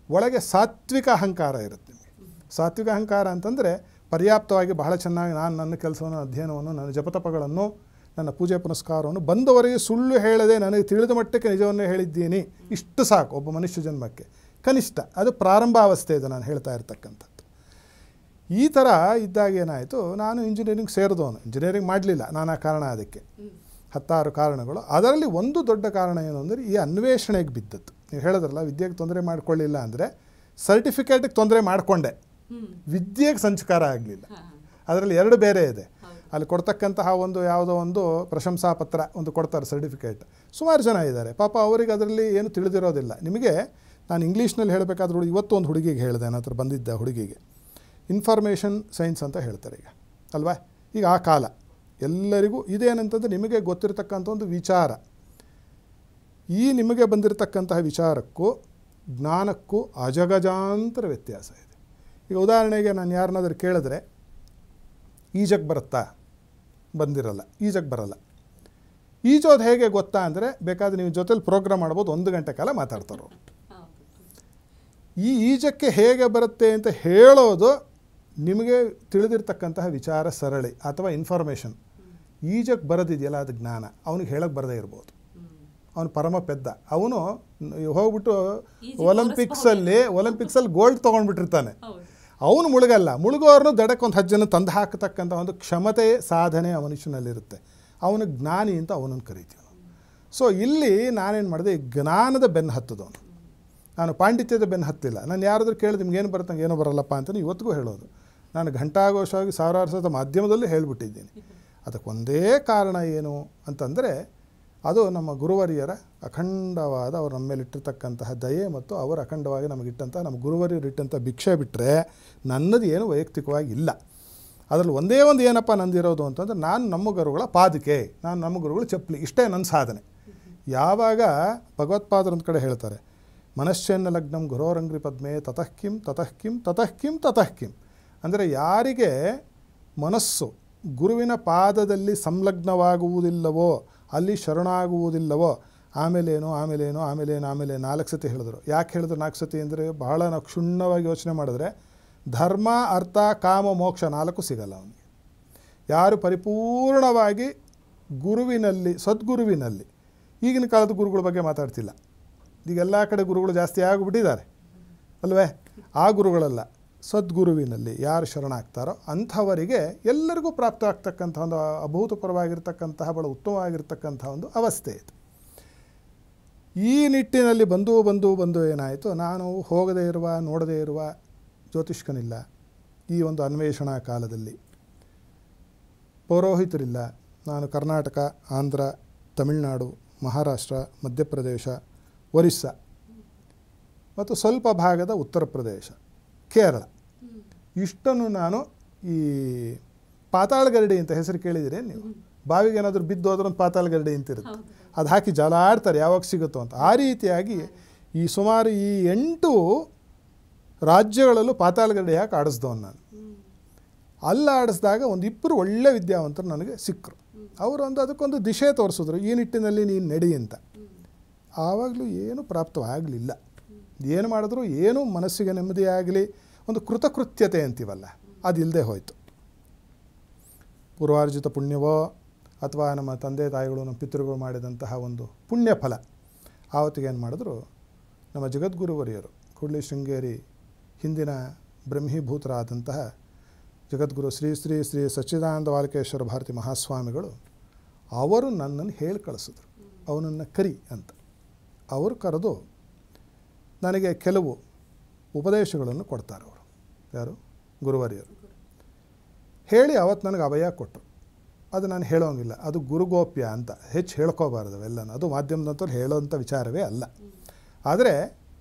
ಒಳಗೆ ಸಾತ್ವಿಕ ಅಹಂಕಾರ ಇರುತ್ತೆ ನಿಮಗೆ. ಸಾತ್ವಿಕ ಅಹಂಕಾರ ಅಂತಂದರೆ ಪರ್ಯಾಪ್ತವಾಗಿ ಬಹಳ ಚೆನ್ನಾಗಿ ನಾನು ನನ್ನ ಕೆಲಸವನ್ನು, ಅಧ್ಯಯನವನ್ನು, ನನ್ನ ಜಪತಪಗಳನ್ನು, ನನ್ನ ಪೂಜೆ ಪುನಸ್ಕಾರವನ್ನು ಬಂದವರಿಗೆ ಸುಳ್ಳು ಹೇಳದೆ ನನಗೆ ತಿಳಿದ ಮಟ್ಟಕ್ಕೆ ನಿಜವನ್ನೇ ಹೇಳಿದ್ದೀನಿ, ಇಷ್ಟು ಸಾಕು ಒಬ್ಬ ಮನುಷ್ಯ ಜನ್ಮಕ್ಕೆ ಕನಿಷ್ಠ. ಅದು ಪ್ರಾರಂಭಾವಸ್ಥೆ ಇದೆ ನಾನು ಹೇಳ್ತಾ ಇರ್ತಕ್ಕಂಥದ್ದು. ಈ ಥರ ಇದ್ದಾಗ ಏನಾಯಿತು, ನಾನು ಇಂಜಿನಿಯರಿಂಗ್ ಸೇರಿದವನು, ಇಂಜಿನಿಯರಿಂಗ್ ಮಾಡಲಿಲ್ಲ, ನಾನಾ ಕಾರಣ, ಅದಕ್ಕೆ 10 ಕಾರಣಗಳು. ಅದರಲ್ಲಿ ಒಂದು ದೊಡ್ಡ ಕಾರಣ ಏನು ಅಂದರೆ ಈ ಅನ್ವೇಷಣೆಗೆ ಬಿದ್ದದ್ದು. ನೀವು ಹೇಳಿದ್ರಲ್ಲ ವಿದ್ಯೆಗೆ ತೊಂದರೆ ಮಾಡ್ಕೊಳ್ಳಿಲ್ಲ ಅಂದರೆ ಸರ್ಟಿಫಿಕೇಟಿಗೆ ತೊಂದರೆ ಮಾಡಿಕೊಂಡೆ, ವಿದ್ಯೆಗೆ ಸಂಸ್ಕಾರ ಆಗಲಿಲ್ಲ. ಅದರಲ್ಲಿ 2 ಬೇರೆ ಇದೆ. ಅಲ್ಲಿ ಕೊಡ್ತಕ್ಕಂತಹ ಒಂದು ಯಾವುದೋ ಒಂದು ಪ್ರಶಂಸಾ ಪತ್ರ ಒಂದು ಕೊಡ್ತಾರೆ, ಸರ್ಟಿಫಿಕೇಟ್. ಸುಮಾರು ಜನ ಇದ್ದಾರೆ ಪಾಪ, ಅವರಿಗೆ ಅದರಲ್ಲಿ ಏನು ತಿಳಿದಿರೋದಿಲ್ಲ. ನಿಮಗೆ ನಾನು ಇಂಗ್ಲೀಷ್ನಲ್ಲಿ ಹೇಳಬೇಕಾದ್ರೂ ಇವತ್ತು ಒಂದು ಹುಡುಗಿಗೆ ಹೇಳಿದೆ, ನನ್ನ ಹತ್ರ ಬಂದಿದ್ದ ಹುಡುಗಿಗೆ ಇನ್ಫಾರ್ಮೇಷನ್ ಸೈನ್ಸ್ ಅಂತ ಹೇಳ್ತಾರೆ ಈಗ ಅಲ್ವಾ. ಈಗ ಆ ಕಾಲ ಎಲ್ಲರಿಗೂ ಇದೇನಂತಂದರೆ ನಿಮಗೆ ಗೊತ್ತಿರತಕ್ಕಂಥ ಒಂದು ವಿಚಾರ, ಈ ನಿಮಗೆ ಬಂದಿರತಕ್ಕಂತಹ ವಿಚಾರಕ್ಕೂ ಜ್ಞಾನಕ್ಕೂ ಅಜಗಜಾಂತರ ವ್ಯತ್ಯಾಸ ಇದೆ. ಈಗ ಉದಾಹರಣೆಗೆ ನಾನು ಯಾರನ್ನಾದ್ರೂ ಕೇಳಿದ್ರೆ ಈಜಕ್ಕೆ ಬರುತ್ತಾ, ಬಂದಿರಲ್ಲ, ಈಜಕ್ಕೆ ಬರಲ್ಲ. ಈಜೋದು ಹೇಗೆ ಗೊತ್ತಾ ಅಂದರೆ ಬೇಕಾದರೆ ನೀವು ಜೊತೆಲಿ ಪ್ರೋಗ್ರಾಮ್ ಮಾಡ್ಬೋದು, 1 ಗಂಟೆ ಕಾಲ ಮಾತಾಡ್ತಾರೆ ಅವರು. ಈ ಈಜಕ್ಕೆ ಹೇಗೆ ಬರುತ್ತೆ ಅಂತ ಹೇಳೋದು ನಿಮಗೆ ತಿಳಿದಿರ್ತಕ್ಕಂತಹ ವಿಚಾರ ಸರಳಿ ಅಥವಾ ಇನ್ಫಾರ್ಮೇಷನ್. ಈಜಕ್ಕೆ ಬರೋದಿದೆಯಲ್ಲ ಅದು ಜ್ಞಾನ, ಅವನಿಗೆ ಹೇಳಕ್ಕೆ ಬರದೇ ಇರ್ಬೋದು. ಅವನು ಪರಮ ಪೆದ್ದ, ಅವನು ಹೋಗ್ಬಿಟ್ಟು ಒಲಿಂಪಿಕ್ಸಲ್ಲಿ ಗೋಲ್ಡ್ ತೊಗೊಂಡ್ಬಿಟ್ಟಿರ್ತಾನೆ, ಅವನು ಮುಳುಗಲ್ಲ. ಮುಳುಗೋರ್ನು ದಡಕ್ಕೆ ಒಂದು ಹಜ್ಜನ್ನು ತಂದು ಹಾಕತಕ್ಕಂಥ ಒಂದು ಕ್ಷಮತೆ, ಸಾಧನೆ ಆ ಮನುಷ್ಯನಲ್ಲಿರುತ್ತೆ. ಅವನು ಜ್ಞಾನಿ ಅಂತ ಅವನನ್ನು ಕರಿತೀವಿ. ಸೊ ಇಲ್ಲಿ ನಾನೇನು ಮಾಡಿದೆ, ಜ್ಞಾನದ ಬೆನ್ನು ಹತ್ತದವನು, ನಾನು ಪಾಂಡಿತ್ಯದ ಬೆನ್ನು ಹತ್ತಿಲ್ಲ. ನಾನು ಯಾರಾದರೂ ಕೇಳಿದ್ರೆ ನಿಮ್ಗೇನು ಬರುತ್ತೆ, ಏನೋ ಬರಲ್ಲಪ್ಪ ಅಂತ ಇವತ್ತಿಗೂ ಹೇಳೋದು. ನಾನು ಘಂಟಾಘೋಷವಾಗಿ ಸಾವಿರಾರು ಸತ ಮಾಧ್ಯಮದಲ್ಲೂ ಹೇಳಿಬಿಟ್ಟಿದ್ದೀನಿ. ಅದಕ್ಕೊಂದೇ ಕಾರಣ ಏನು ಅಂತಂದರೆ ಅದು ನಮ್ಮ ಗುರುವರಿಯರ ಅಖಂಡವಾದ ಅವರು ನಮ್ಮ ಮೇಲೆ ಇಟ್ಟಿರ್ತಕ್ಕಂತಹ ದಯೆ ಮತ್ತು ಅವರು ಅಖಂಡವಾಗಿ ನಮಗಿಟ್ಟಂಥ, ನಮ್ಮ ಗುರುವರಿಯರು ಇಟ್ಟಂಥ ಭಿಕ್ಷೆ ಬಿಟ್ಟರೆ ನನ್ನದು ಏನು ವೈಯಕ್ತಿಕವಾಗಿ ಇಲ್ಲ. ಅದರಲ್ಲಿ ಒಂದೇ ಒಂದು ಏನಪ್ಪ ನಂದಿರೋದು ಅಂತಂದರೆ ನಾನು ನಮ್ಮ ಗುರುಗಳ ಪಾದಕೆ, ನಾನು ನಮ್ಮ ಗುರುಗಳ ಚಪ್ಪಲಿ, ಇಷ್ಟೇ ನನ್ನ ಸಾಧನೆ. ಯಾವಾಗ ಭಗವತ್ಪಾದರು ಒಂದು ಕಡೆ ಹೇಳ್ತಾರೆ, ಮನಶ್ಚನ್ನ ಲಗ್ನಂ ಗುರೋರಂಗ್ರಿ ಪದ್ಮೆ ತತಃ ಕಿಂ ತತಃ ಕಿಂ ತತಃ ಕಿಂ ತತಃ ಕಿಂ. ಅಂದರೆ ಯಾರಿಗೆ ಮನಸ್ಸು ಗುರುವಿನ ಪಾದದಲ್ಲಿ ಸಂಲಗ್ನವಾಗುವುದಿಲ್ಲವೋ, ಅಲ್ಲಿ ಶರಣಾಗುವುದಿಲ್ಲವೋ, ಆಮೇಲೇನು 4 ಸತಿ ಹೇಳಿದ್ರು. ಯಾಕೆ ಹೇಳಿದ್ರು 4 ಸತಿ ಅಂದರೆ ಬಹಳ ನಾವು ಕ್ಷುಣ್ಣವಾಗಿ ಯೋಚನೆ ಮಾಡಿದ್ರೆ ಧರ್ಮ, ಅರ್ಥ, ಕಾಮ, ಮೋಕ್ಷ 4 ಸಿಗಲ್ಲ ಅವನಿಗೆ. ಯಾರು ಪರಿಪೂರ್ಣವಾಗಿ ಗುರುವಿನಲ್ಲಿ, ಸದ್ಗುರುವಿನಲ್ಲಿ, ಈಗಿನ ಕಾಲದ ಗುರುಗಳ ಬಗ್ಗೆ ಮಾತಾಡ್ತಿಲ್ಲ, ಈಗೆಲ್ಲ ಕಡೆ ಗುರುಗಳು ಜಾಸ್ತಿ ಆಗಿಬಿಟ್ಟಿದ್ದಾರೆ ಅಲ್ವೇ, ಆ ಗುರುಗಳಲ್ಲ, ಸದ್ಗುರುವಿನಲ್ಲಿ ಯಾರು ಶರಣಾಗ್ತಾರೋ ಅಂಥವರಿಗೆ ಎಲ್ಲರಿಗೂ ಪ್ರಾಪ್ತ ಆಗ್ತಕ್ಕಂಥ ಒಂದು ಅಭೂತಪೂರ್ವವಾಗಿರ್ತಕ್ಕಂತಹ ಬಹಳ ಉತ್ತಮವಾಗಿರ್ತಕ್ಕಂಥ ಒಂದು ಅವಸ್ಥೆ ಇದು. ಈ ನಿಟ್ಟಿನಲ್ಲಿ ಬಂದು ಏನಾಯಿತು, ನಾನು ಹೋಗದೇ ಇರುವ, ನೋಡದೇ ಇರುವ ಜ್ಯೋತಿಷ್ಕನಿಲ್ಲ. ಈ ಒಂದು ಅನ್ವೇಷಣಾ ಕಾಲದಲ್ಲಿ ಪೌರೋಹಿತರಿಲ್ಲ. ನಾನು ಕರ್ನಾಟಕ, ಆಂಧ್ರ, ತಮಿಳುನಾಡು, ಮಹಾರಾಷ್ಟ್ರ, ಮಧ್ಯಪ್ರದೇಶ, ಒರಿಸ್ಸಾ ಮತ್ತು ಸ್ವಲ್ಪ ಭಾಗದ ಉತ್ತರ ಪ್ರದೇಶ, ಕೇರಳ, ಇಷ್ಟನ್ನು ನಾನು ಈ ಪಾತಾಳಗರಡಿ ಅಂತ ಹೆಸರು ಕೇಳಿದಿರಿ ನೀವು? ಬಾವಿಗೆ ಏನಾದರೂ ಬಿದ್ದು ಹೋದ್ರೆ ಒಂದು ಪಾತಾಳಗರಡಿ ಅಂತಿರುತ್ತೆ, ಅದು ಹಾಕಿ ಜಾಲಾಡ್ತಾರೆ ಯಾವಾಗ ಸಿಗುತ್ತೋ ಅಂತ. ಆ ರೀತಿಯಾಗಿ ಸುಮಾರು ಈ 8 ರಾಜ್ಯಗಳಲ್ಲೂ ಪಾತಾಳಗಡೆ ಯಾಕೆ ಆಡಿಸ್ದವನು ನಾನು. ಅಲ್ಲಿ ಆಡಿಸಿದಾಗ ಒಂದು 2 ಒಳ್ಳೆ ವಿದ್ಯಾವಂತರು ನನಗೆ ಸಿಕ್ಕರು. ಅವರು ಅದಕ್ಕೊಂದು ದಿಶೆ ತೋರಿಸಿದ್ರು, ಈ ನಿಟ್ಟಿನಲ್ಲಿ ನೀನು ನಡಿ ಅಂತ. ಆವಾಗಲೂ ಏನೂ ಪ್ರಾಪ್ತವಾಗಲಿಲ್ಲ. ಏನು ಮಾಡಿದ್ರು ಏನೂ ಮನಸ್ಸಿಗೆ ನೆಮ್ಮದಿ ಆಗಲಿ, ಒಂದು ಕೃತಕೃತ್ಯತೆ ಅಂತೀವಲ್ಲ, ಅದಿಲ್ಲದೆ ಹೋಯಿತು. ಪೂರ್ವಾರ್ಜಿತ ಪುಣ್ಯವೋ ಅಥವಾ ನಮ್ಮ ತಂದೆ ತಾಯಿಗಳು ನಮ್ಮ ಪಿತೃಗಳು ಮಾಡಿದಂತಹ ಒಂದು ಪುಣ್ಯ ಫಲ. ಆವತ್ತಿಗೆ ಏನು ಮಾಡಿದ್ರು, ನಮ್ಮ ಜಗದ್ಗುರುವರಿಯರು ಕೂಡ್ಲಿ ಶೃಂಗೇರಿ ಹಿಂದಿನ ಬ್ರಹ್ಮೀಭೂತರಾದಂತಹ ಜಗದ್ಗುರು ಶ್ರೀ ಶ್ರೀ ಶ್ರೀ ಸಚ್ಚಿದಾನಂದ ಬಾಲಕೇಶ್ವರ ಭಾರತಿ ಮಹಾಸ್ವಾಮಿಗಳು ಅವರು ನನ್ನನ್ನು ಹೇಳಿ ಕಳಿಸಿದ್ರು, ಅವನನ್ನು ಕರಿ ಅಂತ. ಅವರು ಕರೆದು ನನಗೆ ಕೆಲವು ಉಪದೇಶಗಳನ್ನು ಕೊಡ್ತಾರೆ. ಅವರು ಯಾರು? ಗುರುವರಿಯರು ಹೇಳಿ ಅವತ್ತು ನನಗೆ ಅಭಯ ಕೊಟ್ಟರು. ಅದು ನಾನು ಹೇಳೋಂಗಿಲ್ಲ, ಅದು ಗುರುಗೋಪ್ಯ ಅಂತ, ಹೆಚ್ಚು ಹೇಳ್ಕೋಬಾರ್ದು ಅವೆಲ್ಲ. ಅದು ಮಾಧ್ಯಮದಂತವ್ರು ಹೇಳೋಂಥ ವಿಚಾರವೇ ಅಲ್ಲ. ಆದರೆ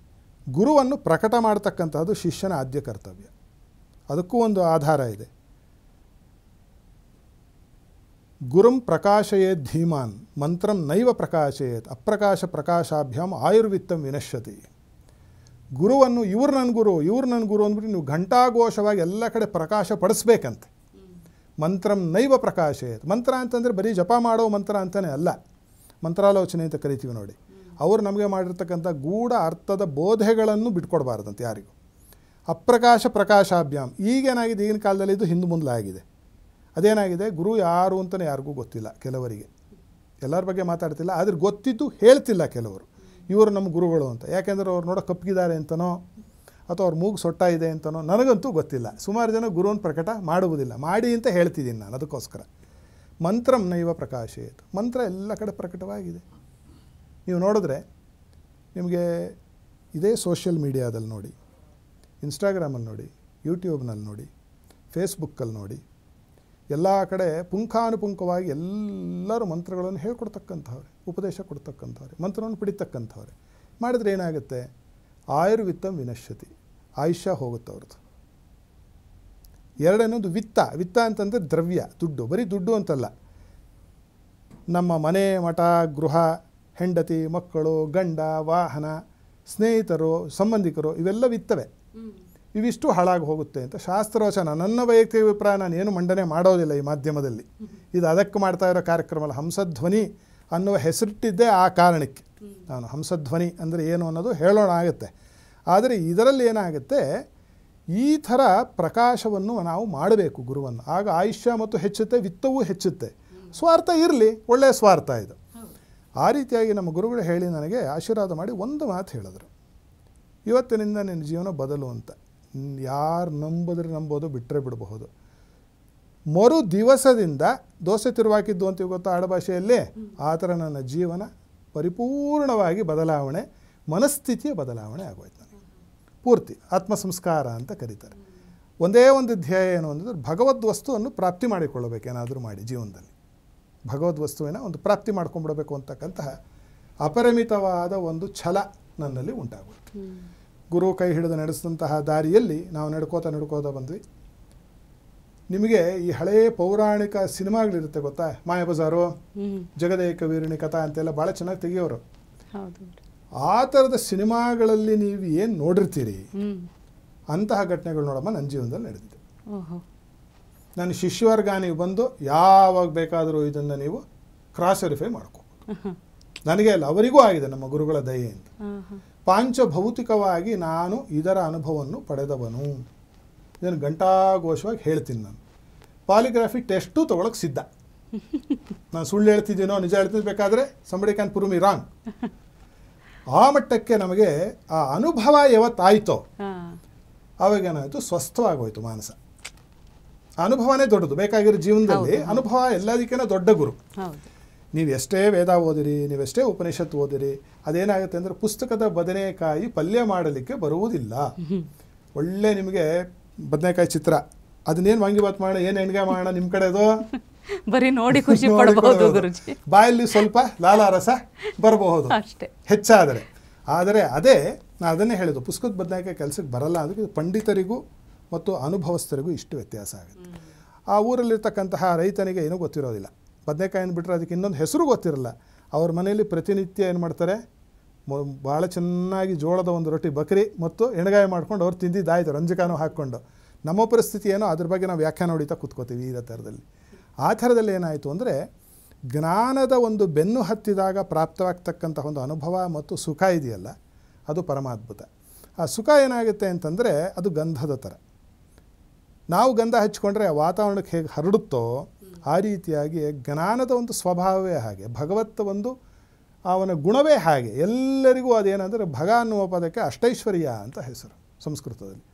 ಗುರುವನ್ನು ಪ್ರಕಟ ಮಾಡ್ತಕ್ಕಂಥದ್ದು ಶಿಷ್ಯನ ಆದ್ಯ ಕರ್ತವ್ಯ. ಅದಕ್ಕೂ ಒಂದು ಆಧಾರ ಇದೆ. ಗುರುಂ ಪ್ರಕಾಶಯೇತ್ ಧೀಮಾನ್ ಮಂತ್ರಂ ನೈವ ಪ್ರಕಾಶಯೇತ್ ಅಪ್ರಕಾಶ ಪ್ರಕಾಶಾಭ್ಯಾಂ ಆಯುರ್ವಿತ್ತಂ ವಿನಶ್ಯತಿ. ಗುರುವನ್ನು ಇವ್ರು ನನ್ನ ಗುರು ಅಂದ್ಬಿಟ್ಟು ನೀವು ಘಂಟಾಘೋಷವಾಗಿ ಎಲ್ಲ ಕಡೆ ಪ್ರಕಾಶ ಪಡಿಸ್ಬೇಕಂತೆ. ಮಂತ್ರಂ ನೈವ ಪ್ರಕಾಶಯೇತ್. ಮಂತ್ರ ಅಂತಂದರೆ ಬರೀ ಜಪ ಮಾಡೋ ಮಂತ್ರ ಅಂತಲೇ ಅಲ್ಲ, ಮಂತ್ರಾಲೋಚನೆ ಅಂತ ಕರಿತೀವಿ ನೋಡಿ. ಅವರು ನಮಗೆ ಮಾಡಿರ್ತಕ್ಕಂಥ ಗೂಢ ಅರ್ಥದ ಬೋಧೆಗಳನ್ನು ಬಿಟ್ಕೊಡ್ಬಾರ್ದಂತೆ ಯಾರಿಗೂ. ಅಪ್ರಕಾಶ ಪ್ರಕಾಶಾಭ್ಯಾಮ್. ಈಗೇನಾಗಿದೆ, ಈಗಿನ ಕಾಲದಲ್ಲಿ ಇದು ಹಿಂದೆ ಮುಂದೆ ಆಗಿದೆ. ಅದೇನಾಗಿದೆ, ಗುರು ಯಾರು ಅಂತಲೇ ಯಾರಿಗೂ ಗೊತ್ತಿಲ್ಲ. ಕೆಲವರಿಗೆ, ಎಲ್ಲರ ಬಗ್ಗೆ ಮಾತಾಡ್ತಿಲ್ಲ, ಆದರೆ ಗೊತ್ತಿದ್ದು ಹೇಳ್ತಿಲ್ಲ ಕೆಲವರು, ಇವರು ನಮ್ಮ ಗುರುಗಳು ಅಂತ. ಯಾಕೆಂದರೆ ಅವ್ರು ನೋಡೋ ಕಪ್ಪಗಿದ್ದಾರೆ ಅಂತನೋ ಅಥವಾ ಅವ್ರ ಮೂಗು ಸೊಟ್ಟ ಇದೆ ಅಂತನೋ ನನಗಂತೂ ಗೊತ್ತಿಲ್ಲ. ಸುಮಾರು ಜನ ಗುರುವನ್ನು ಪ್ರಕಟ ಮಾಡುವುದಿಲ್ಲ, ಮಾಡಿ ಅಂತ ಹೇಳ್ತಿದ್ದೀನಿ ನಾನು. ಅದಕ್ಕೋಸ್ಕರ ಮಂತ್ರಂ ನೈವ ಪ್ರಕಾಶಯೇತ್. ಮಂತ್ರ ಎಲ್ಲ ಕಡೆ ಪ್ರಕಟವಾಗಿದೆ. ನೀವು ನೋಡಿದ್ರೆ ನಿಮಗೆ ಇದೇ ಸೋಷಿಯಲ್ ಮೀಡಿಯಾದಲ್ಲಿ ನೋಡಿ, ಇನ್ಸ್ಟಾಗ್ರಾಮಲ್ಲಿ ನೋಡಿ, ಯೂಟ್ಯೂಬ್ನಲ್ಲಿ ನೋಡಿ, ಫೇಸ್ಬುಕ್ಕಲ್ಲಿ ನೋಡಿ, ಎಲ್ಲ ಕಡೆ ಪುಂಖಾನುಪುಂಖವಾಗಿ ಎಲ್ಲರೂ ಮಂತ್ರಗಳನ್ನು ಹೇಳ್ಕೊಡ್ತಕ್ಕಂಥವ್ರೆ, ಉಪದೇಶ ಕೊಡ್ತಕ್ಕಂಥವ್ರೆ, ಮಂತ್ರವನ್ನು piಡಿತಕ್ಕಂಥವ್ರೆ. ಮಾಡಿದ್ರೆ ಏನಾಗುತ್ತೆ, ಆಯುರ್ವಿತ್ತಂ ವಿನಶ್ಯತಿ, ಆಯುಷ್ಯ ಹೋಗುತ್ತೆ ಅವ್ರದ್ದು. ಎರಡನೇದು ವಿತ್ತ. ವಿತ್ತ ಅಂತಂದರೆ ದ್ರವ್ಯ, ದುಡ್ಡು. ಬರೀ ದುಡ್ಡು ಅಂತಲ್ಲ, ನಮ್ಮ ಮನೆ, ಮಠ, ಗೃಹ, ಹೆಂಡತಿ, ಮಕ್ಕಳು, ಗಂಡ, ವಾಹನ, ಸ್ನೇಹಿತರು, ಸಂಬಂಧಿಕರು, ಇವೆಲ್ಲ ವಿತ್ತವೆ. ಇವಿಷ್ಟು ಹಾಳಾಗಿ ಹೋಗುತ್ತೆ ಅಂತ ಶಾಸ್ತ್ರವಚನ. ನನ್ನ ವೈಯಕ್ತಿಕ ಅಭಿಪ್ರಾಯ, ನಾನು ಏನು ಮಂಡನೆ ಮಾಡೋದಿಲ್ಲ ಈ ಮಾಧ್ಯಮದಲ್ಲಿ. ಇದು ಅದಕ್ಕೆ ಮಾಡ್ತಾ ಇರೋ ಕಾರ್ಯಕ್ರಮ ಅಲ್ಲ. ಹಂಸಧ್ವನಿ ಅನ್ನುವ ಹೆಸರಿಟ್ಟಿದ್ದೇ ಆ ಕಾರಣಕ್ಕೆ. ನಾನು ಹಂಸಧ್ವನಿ ಅಂದರೆ ಏನು ಅನ್ನೋದು ಹೇಳೋಣ ಆಗುತ್ತೆ. ಆದರೆ ಇದರಲ್ಲಿ ಏನಾಗುತ್ತೆ, ಈ ಥರ ಪ್ರಕಾಶವನ್ನು ನಾವು ಮಾಡಬೇಕು ಗುರುವನ್ನು. ಆಗ ಆಯುಷ್ಯ ಮತ್ತು ಹೆಚ್ಚುತ್ತೆ, ವಿತ್ತವೂ ಹೆಚ್ಚುತ್ತೆ. ಸ್ವಾರ್ಥ ಇರಲಿ, ಒಳ್ಳೆಯ ಸ್ವಾರ್ಥ ಇದು. ಆ ರೀತಿಯಾಗಿ ನಮ್ಮ ಗುರುಗಳು ಹೇಳಿ ನನಗೆ ಆಶೀರ್ವಾದ ಮಾಡಿ ಒಂದು ಮಾತು ಹೇಳಿದ್ರು, ಇವತ್ತಿನಿಂದ ನಿನ್ನ ಜೀವನ ಬದಲು ಅಂತ. ಯಾರು ನಂಬಿದ್ರೆ ನಂಬೋದು, ಬಿಟ್ಟರೆ ಬಿಡಬಹುದು. ಮರು ದಿವಸದಿಂದ ದೋಸೆ ತಿರುವಾಕಿದ್ದು ಅಂತೀವಿ ಗೊತ್ತಾ ಆಡಭಾಷೆಯಲ್ಲಿ, ಆ ಥರ ನನ್ನ ಜೀವನ ಪರಿಪೂರ್ಣವಾಗಿ ಬದಲಾವಣೆ, ಮನಸ್ಥಿತಿಯ ಬದಲಾವಣೆ ಆಗೋಯ್ತು ನನಗೆ. ಪೂರ್ತಿ ಆತ್ಮ ಸಂಸ್ಕಾರ ಅಂತ ಕರೀತಾರೆ. ಒಂದೇ ಒಂದು ಧ್ಯೇಯ ಏನು ಅಂದರೆ ಭಗವದ್ ವಸ್ತುವನ್ನು ಪ್ರಾಪ್ತಿ ಮಾಡಿಕೊಳ್ಳಬೇಕೇನಾದರೂ ಮಾಡಿ ಜೀವನದಲ್ಲಿ. ಭಗವದ್ ವಸ್ತುವಿನ ಒಂದು ಪ್ರಾಪ್ತಿ ಮಾಡ್ಕೊಂಡ್ಬಿಡಬೇಕು ಅಂತಕ್ಕಂತಹ ಅಪರಿಮಿತವಾದ ಒಂದು ಛಲ ನನ್ನಲ್ಲಿ ಉಂಟಾಗುತ್ತೆ. ಗುರು ಕೈ ಹಿಡಿದು ನಡೆಸಿದಂತಹ ದಾರಿಯಲ್ಲಿ ನಾವು ನಡ್ಕೋತಾ ಬಂದ್ವಿ. ನಿಮಗೆ ಈ ಹಳೆಯ ಪೌರಾಣಿಕ ಸಿನಿಮಾಗಳಿರುತ್ತೆ ಗೊತ್ತಾ, ಮಾಯಾಬಜಾರು, ಜಗದೇಕ ವೀರಿಣಿ ಕಥಾ ಅಂತೆಲ್ಲ ಭಾಳ ಚೆನ್ನಾಗಿ ತೆಗಿಯೋರು. ಆ ಥರದ ಸಿನಿಮಾಗಳಲ್ಲಿ ನೀವು ಏನು ನೋಡಿರ್ತೀರಿ ಅಂತಹ ಘಟನೆಗಳು ನೋಡಮ್ಮ ನನ್ನ ಜೀವನದಲ್ಲಿ ನಡೆದಿದೆ. ನನ್ನ ಶಿಷ್ಯವರ್ಗ ನೀವು ಬಂದು ಯಾವಾಗ ಬೇಕಾದರೂ ಇದನ್ನು ನೀವು ಕ್ರಾಸ್ ವೆರಿಫೈ ಮಾಡ್ಕೋಬೋದು. ನನಗೆ ಅಲ್ಲ, ಅವರಿಗೂ ಆಗಿದೆ ನಮ್ಮ ಗುರುಗಳ ದಯೆಯಿಂದ. ಪಾಂಚಭೌತಿಕವಾಗಿ ನಾನು ಇದರ ಅನುಭವವನ್ನು ಪಡೆದವನು. ಇದನ್ನು ಘಂಟಾಘೋಷವಾಗಿ ಹೇಳ್ತೀನಿ. ನಾನು ಪಾಲಿಗ್ರಾಫಿ ಟೆಸ್ಟು ತೊಗೊಳಕ್ಕೆ ಸಿದ್ಧ. ನಾನು ಸುಳ್ಳು ಹೇಳ್ತಿದ್ದೀನೋ ನಿಜ ಹೇಳ್ತಿದ್ದು ಬೇಕಾದರೆ somebody can prove me wrong. ಆ ಮಟ್ಟಕ್ಕೆ ನಮಗೆ ಆ ಅನುಭವ ಯಾವತ್ತಾಯಿತೋ ಆವಾಗೇನಾಯಿತು, ಸ್ವಸ್ಥವಾಗೋಯ್ತು ಮಾನಸ. ಅನುಭವನೇ ದೊಡ್ಡದು. ಬೇಕಾಗಿರೋ ಜೀವನದಲ್ಲಿ ಅನುಭವ ಎಲ್ಲದಕ್ಕಿಂತ ದೊಡ್ಡ ಗುರು. ನೀವು ಎಷ್ಟೇ ವೇದ ಓದಿರಿ, ನೀವೆಷ್ಟೇ ಉಪನಿಷತ್ತು ಓದಿರಿ, ಅದೇನಾಗುತ್ತೆ ಅಂದರೆ ಪುಸ್ತಕದ ಬದನೆಕಾಯಿ ಪಲ್ಯ ಮಾಡಲಿಕ್ಕೆ ಬರುವುದಿಲ್ಲ. ಒಳ್ಳೆ ನಿಮಗೆ ಬದನೆಕಾಯಿ ಚಿತ್ರ, ಅದನ್ನೇನು ವಾಂಗಿಬಾತ್ ಮಾಡೋಣ, ಏನು ಎಣ್ಗಾಯಿ ಮಾಡೋಣ, ನಿಮ್ಮ ಕಡೆದು ಬರೀ ನೋಡಿ ಖುಷಿ ಪಡಬಹುದು ಗುರುಜಿ. ಬಾಯಲ್ಲಿ ಸ್ವಲ್ಪ ಲಾಲಾರಸ ಬರಬಹುದು ಹೆಚ್ಚಾದರೆ. ಆದರೆ ಅದೇ ನಾನು ಅದನ್ನೇ ಹೇಳಿದ್ದು, ಪುಸ್ತಕದ ಬದನೆಕಾಯಿ ಕೆಲಸಕ್ಕೆ ಬರಲ್ಲ. ಅದಕ್ಕೆ ಪಂಡಿತರಿಗೂ ಮತ್ತು ಅನುಭವಸ್ಥರಿಗೂ ಇಷ್ಟು ವ್ಯತ್ಯಾಸ ಆಗುತ್ತೆ. ಆ ಊರಲ್ಲಿರ್ತಕ್ಕಂತಹ ರೈತನಿಗೆ ಏನೂ ಗೊತ್ತಿರೋದಿಲ್ಲ. ಬದನೆಕಾಯಿನ ಬಿಟ್ಟರೆ ಅದಕ್ಕೆ ಇನ್ನೊಂದು ಹೆಸರು ಗೊತ್ತಿರಲ್ಲ. ಅವ್ರ ಮನೆಯಲ್ಲಿ ಪ್ರತಿನಿತ್ಯ ಏನು ಮಾಡ್ತಾರೆ, ಭಾಳ ಚೆನ್ನಾಗಿ ಜೋಳದ ಒಂದು ರೊಟ್ಟಿ ಬಕರಿ ಮತ್ತು ಎಣಗಾಯಿ ಮಾಡ್ಕೊಂಡು ಅವ್ರು ತಿಂದಿದ್ದಾಯಿತು, ರಂಜಕಾನು ಹಾಕ್ಕೊಂಡು. ನಮ್ಮ ಪರಿಸ್ಥಿತಿ ಏನೋ ಅದ್ರ ಬಗ್ಗೆ ನಾವು ವ್ಯಾಖ್ಯಾನ ಹೊಡಿತಾ ಕೂತ್ಕೋತೀವಿ ಈ ಥರದಲ್ಲಿ. ಆ ಥರದಲ್ಲಿ ಏನಾಯಿತು ಅಂದರೆ ಜ್ಞಾನದ ಒಂದು ಬೆನ್ನು ಹತ್ತಿದಾಗ ಪ್ರಾಪ್ತವಾಗ್ತಕ್ಕಂಥ ಒಂದು ಅನುಭವ ಮತ್ತು ಸುಖ ಇದೆಯಲ್ಲ, ಅದು ಪರಮಾದ್ಭುತ. ಆ ಸುಖ ಏನಾಗುತ್ತೆ ಅಂತಂದರೆ ಅದು ಗಂಧದ ಥರ. ನಾವು ಗಂಧ ಹಚ್ಕೊಂಡ್ರೆ ವಾತಾವರಣಕ್ಕೆ ಹೇಗೆ ಹರಡುತ್ತೋ ಆ ರೀತಿಯಾಗಿ ಜ್ಞಾನದ ಒಂದು ಸ್ವಭಾವವೇ ಹಾಗೆ, ಭಗವತ್ತ ಒಂದು ಅವನ ಗುಣವೇ ಹಾಗೆ. ಎಲ್ಲರಿಗೂ ಅದೇನೆಂದರೆ ಭಗ ಅನ್ನುವ ಪದಕ್ಕೆ ಅಷ್ಟೈಶ್ವರ್ಯ ಅಂತ ಹೆಸರು ಸಂಸ್ಕೃತದಲ್ಲಿ.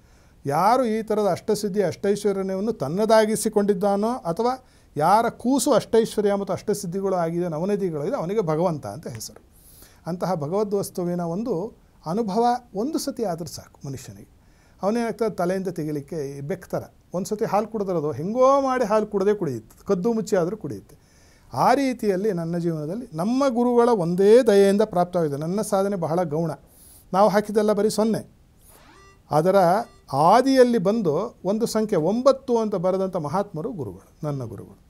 ಯಾರು ಈ ಥರದ ಅಷ್ಟಸಿದ್ಧಿ ಅಷ್ಟೈಶ್ವರ್ಯವನ್ನು ತನ್ನದಾಗಿಸಿಕೊಂಡಿದ್ದಾನೋ ಅಥವಾ ಯಾರ ಕೂಸು ಅಷ್ಟೈಶ್ವರ್ಯ ಮತ್ತು ಅಷ್ಟಸಿದ್ಧಿಗಳು ಆಗಿದೆ, ನವನಿಧಿಗಳಿದೆ, ಅವನಿಗೆ ಭಗವಂತ ಅಂತ ಹೆಸರು. ಅಂತಹ ಭಗವದ್ ವಸ್ತುವಿನ ಒಂದು ಅನುಭವ ಒಂದು ಸತಿ ಆದರೂ ಸಾಕು ಮನುಷ್ಯನಿಗೆ. ಅವನೇನಾಗ್ತದೆ, ತಲೆಯಿಂದ ತೆಗಿಲಿಕ್ಕೆ ಬೆಕ್ತರ ಒಂದು ಸತಿ ಹಾಲು ಕುಡಿದಿರೋದು ಹೆಂಗೋ ಮಾಡಿ ಹಾಲು ಕುಡದೆ ಕುಡಿಯುತ್ತೆ, ಕದ್ದು ಮುಚ್ಚಿ ಆದರೂ ಕುಡಿಯುತ್ತೆ. ಆ ರೀತಿಯಲ್ಲಿ ನನ್ನ ಜೀವನದಲ್ಲಿ ನಮ್ಮ ಗುರುಗಳ ಒಂದೇ ದಯೆಯಿಂದ ಪ್ರಾಪ್ತವಾಗಿದೆ. ನನ್ನ ಸಾಧನೆ ಬಹಳ ಗೌಣ. ನಾವು ಹಾಕಿದ್ದೆಲ್ಲ ಬರೀ 0. ಅದರ ಆದಿಯಲ್ಲಿ ಬಂದು ಒಂದು ಸಂಖ್ಯೆ 9 ಅಂತ ಬರೆದಂಥ ಮಹಾತ್ಮರು ಗುರುಗಳು, ನನ್ನ ಗುರುಗಳು.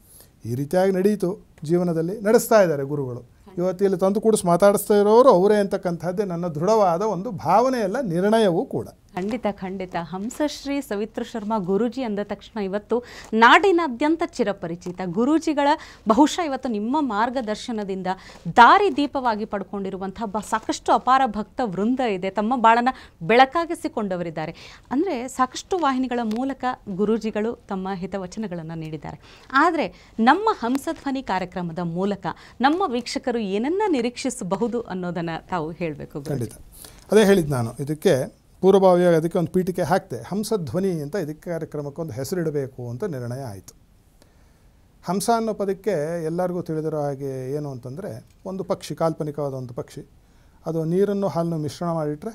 ಈ ರೀತಿಯಾಗಿ ನಡೆಯಿತು ಜೀವನದಲ್ಲಿ, ನಡೆಸ್ತಾ ಇದ್ದಾರೆ ಗುರುಗಳು. ಇವತ್ತು ಇಲ್ಲಿ ತಂದು ಕೂಡಿಸಿ ಮಾತಾಡಿಸ್ತಾ ಇರೋರು ಅವರೇ ಅಂತಕ್ಕಂಥದ್ದೇ ನನ್ನ ದೃಢವಾದ ಒಂದು ಭಾವನೆಯಲ್ಲ, ನಿರ್ಣಯವೂ ಕೂಡ. ಖಂಡಿತ ಖಂಡಿತ. ಹಂಸಶ್ರೀ ಸವಿತ್ರ ಶರ್ಮಾ ಗುರೂಜಿ ಅಂದ ತಕ್ಷಣ ಇವತ್ತು ನಾಡಿನಾದ್ಯಂತ ಚಿರಪರಿಚಿತ ಗುರೂಜಿಗಳ ಬಹುಶಃ ಇವತ್ತು ನಿಮ್ಮ ಮಾರ್ಗದರ್ಶನದಿಂದ ದಾರಿ ದೀಪವಾಗಿ ಪಡ್ಕೊಂಡಿರುವಂತಹ ಸಾಕಷ್ಟು ಅಪಾರ ಭಕ್ತ ವೃಂದ ಇದೆ, ತಮ್ಮ ಬಾಳನ್ನು ಬೆಳಕಾಗಿಸಿಕೊಂಡವರಿದ್ದಾರೆ. ಅಂದರೆ ಸಾಕಷ್ಟು ವಾಹಿನಿಗಳ ಮೂಲಕ ಗುರೂಜಿಗಳು ತಮ್ಮ ಹಿತವಚನಗಳನ್ನು ನೀಡಿದ್ದಾರೆ. ಆದರೆ ನಮ್ಮ ಹಂಸಧ್ವನಿ ಕಾರ್ಯಕ್ರಮದ ಮೂಲಕ ನಮ್ಮ ವೀಕ್ಷಕರು ಏನನ್ನ ನಿರೀಕ್ಷಿಸಬಹುದು ಅನ್ನೋದನ್ನು ತಾವು ಹೇಳಬೇಕು. ಖಂಡಿತ ಅದೇ ಹೇಳಿದ್ದು ನಾನು. ಇದಕ್ಕೆ ಪೂರ್ವಭಾವಿಯಾಗಿ ಅದಕ್ಕೆ ಒಂದು ಪೀಠಿಕೆ ಹಾಕ್ತೆ. ಹಂಸಧ್ವನಿ ಅಂತ ಇದಕ್ಕೆ ಕಾರ್ಯಕ್ರಮಕ್ಕೆ ಒಂದು ಹೆಸರಿಡಬೇಕು ಅಂತ ನಿರ್ಣಯ ಆಯಿತು. ಹಂಸ ಅನ್ನೋ ಪದಕ್ಕೆ ಎಲ್ಲರಿಗೂ ತಿಳಿದಿರೋ ಹಾಗೆ ಏನು ಅಂತಂದರೆ ಒಂದು ಪಕ್ಷಿ, ಕಾಲ್ಪನಿಕವಾದ ಒಂದು ಪಕ್ಷಿ. ಅದು ನೀರನ್ನು ಹಾಲನ್ನು ಮಿಶ್ರಣ ಮಾಡಿಟ್ರೆ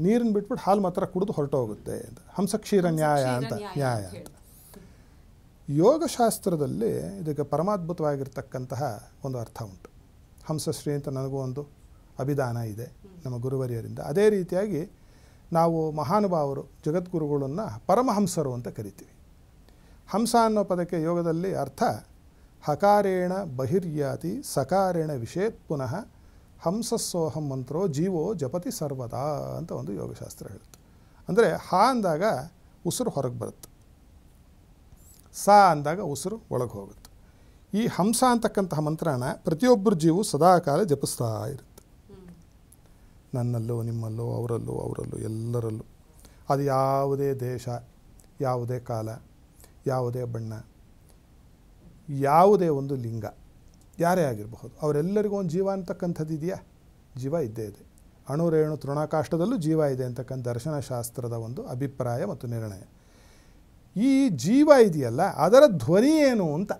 ನೀರನ್ನು ಬಿಟ್ಬಿಟ್ಟು ಹಾಲು ಮಾತ್ರ ಕುಡಿದು ಹೊರಟೋಗುತ್ತೆ ಅಂತ. ಹಂಸಕ್ಷೀರ ನ್ಯಾಯ ಅಂತ, ನ್ಯಾಯ ಅಂತ. ಯೋಗಶಾಸ್ತ್ರದಲ್ಲಿ ಇದಕ್ಕೆ ಪರಮಾದ್ಭುತವಾಗಿರ್ತಕ್ಕಂತಹ ಒಂದು ಅರ್ಥ ಉಂಟು. ಹಂಸಶ್ರೀ ಅಂತ ನನಗೂ ಒಂದು ಅಭಿಧಾನ ಇದೆ ನಮ್ಮ ಗುರುವರಿಯರಿಂದ. ಅದೇ ರೀತಿಯಾಗಿ ನಾವು ಮಹಾನುಭಾವರು ಜಗದ್ಗುರುಗಳನ್ನು ಪರಮಹಂಸರು ಅಂತ ಕರಿತೀವಿ. ಹಂಸ ಅನ್ನೋ ಪದಕ್ಕೆ ಯೋಗದಲ್ಲಿ ಅರ್ಥ ಹಕಾರೇಣ ಬಹಿರ್ಯಾತಿ ಸಕಾರೇಣ ವಿಷೇತ್ ಪುನಃ ಹಂಸಸ್ಸೋಹಂ ಮಂತ್ರೋ ಜೀವೋ ಜಪತಿ ಸರ್ವದಾ ಅಂತ ಒಂದು ಯೋಗಶಾಸ್ತ್ರ ಹೇಳುತ್ತೆ. ಅಂದರೆ ಹ ಅಂದಾಗ ಉಸಿರು ಹೊರಗೆ ಬರುತ್ತೆ, ಸ ಅಂದಾಗ ಉಸಿರು ಒಳಗೆ ಹೋಗುತ್ತೆ. ಈ ಹಂಸ ಅಂತಕ್ಕಂತಹ ಮಂತ್ರನ ಪ್ರತಿಯೊಬ್ಬರು ಜೀವು ಸದಾಕಾಲ ಜಪಿಸ್ತಾ ಇರುತ್ತೆ. ನನ್ನಲ್ಲೂ ನಿಮ್ಮಲ್ಲೂ ಅವರಲ್ಲೂ ಎಲ್ಲರಲ್ಲೂ. ಅದು ಯಾವುದೇ ದೇಶ, ಯಾವುದೇ ಕಾಲ, ಯಾವುದೇ ಬಣ್ಣ, ಯಾವುದೇ ಒಂದು ಲಿಂಗ, ಯಾರೇ ಆಗಿರಬಹುದು, ಅವರೆಲ್ಲರಿಗೂ ಒಂದು ಜೀವ ಅಂತಕ್ಕಂಥದ್ದು ಇದೆಯಾ? ಜೀವ ಇದ್ದೇ ಇದೆ. ಅಣುರೇಣು ತೃಣಾಕಾಷ್ಟದಲ್ಲೂ ಜೀವ ಇದೆ ಅಂತಕ್ಕಂಥ ದರ್ಶನಶಾಸ್ತ್ರದ ಒಂದು ಅಭಿಪ್ರಾಯ ಮತ್ತು ನಿರ್ಣಯ. ಈ ಜೀವ ಇದೆಯಲ್ಲ, ಅದರ ಧ್ವನಿ ಏನು ಅಂತ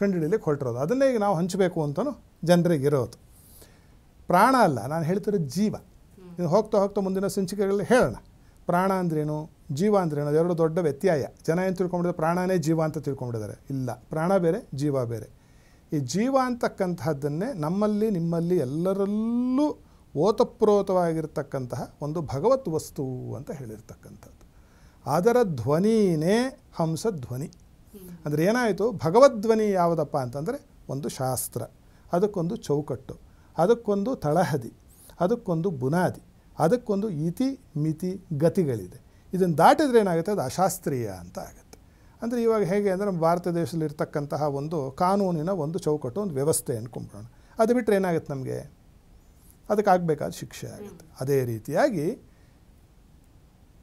ಕಂಡುಹಿಡಿಯಲಿಕ್ಕೆ ಹೊರಟಿರೋದು. ಅದನ್ನೇ ಈಗ ನಾವು ಹಂಚಬೇಕು ಅಂತಲೂ ಜನರಿಗಿರೋದು. ಪ್ರಾಣ ಅಲ್ಲ, ನಾನು ಹೇಳ್ತಿರೋ ಜೀವ. ಇನ್ನು ಹೋಗ್ತಾ ಹೋಗ್ತಾ ಮುಂದಿನ ಸಂಚಿಕೆಗಳಲ್ಲಿ ಹೇಳೋಣ. ಪ್ರಾಣ ಅಂದ್ರೇನು, ಜೀವ ಅಂದ್ರೇನು, ಅದೆರಡು ದೊಡ್ಡ ವ್ಯತ್ಯಾಯ. ಜನ ಏನು ತಿಳ್ಕೊಂಡಿದ್ದಾರೆ, ಪ್ರಾಣನೇ ಜೀವ ಅಂತ ತಿಳ್ಕೊಂಡಿದ್ದಾರೆ. ಇಲ್ಲ, ಪ್ರಾಣ ಬೇರೆ, ಜೀವ ಬೇರೆ. ಈ ಜೀವ ಅಂತಕ್ಕಂತಹದ್ದನ್ನೇ ನಮ್ಮಲ್ಲಿ ನಿಮ್ಮಲ್ಲಿ ಎಲ್ಲರಲ್ಲೂ ಓತಪ್ರೋತವಾಗಿರ್ತಕ್ಕಂತಹ ಒಂದು ಭಗವತ್ ವಸ್ತು ಅಂತ ಹೇಳಿರ್ತಕ್ಕಂಥದ್ದು. ಅದರ ಧ್ವನಿನೇ ಹಂಸಧ್ವನಿ. ಅಂದರೆ ಏನಾಯಿತು, ಭಗವದ್ಧ್ವನಿ ಯಾವುದಪ್ಪ ಅಂತಂದರೆ ಒಂದು ಶಾಸ್ತ್ರ, ಅದಕ್ಕೊಂದು ಚೌಕಟ್ಟು, ಅದಕ್ಕೊಂದು ತಳಹದಿ, ಅದಕ್ಕೊಂದು ಬುನಾದಿ, ಅದಕ್ಕೊಂದು ಇತಿ ಮಿತಿ ಗತಿಗಳಿದೆ. ಇದನ್ನು ದಾಟಿದ್ರೆ ಏನಾಗುತ್ತೆ, ಅದು ಅಶಾಸ್ತ್ರೀಯ ಅಂತ ಆಗುತ್ತೆ. ಅಂದರೆ ಇವಾಗ ಹೇಗೆ ಅಂದರೆ ಭಾರತ ದೇಶದಲ್ಲಿ ಇರ್ತಕ್ಕಂತಹ ಒಂದು ಕಾನೂನಿನ ಒಂದು ಚೌಕಟ್ಟು, ಒಂದು ವ್ಯವಸ್ಥೆ ಅಂದ್ಕೊಂಬಿಡೋಣ. ಅದು ಬಿಟ್ಟರೆ ಏನಾಗುತ್ತೆ, ನಮಗೆ ಅದಕ್ಕಾಗಬೇಕಾದ ಶಿಕ್ಷೆ ಆಗುತ್ತೆ. ಅದೇ ರೀತಿಯಾಗಿ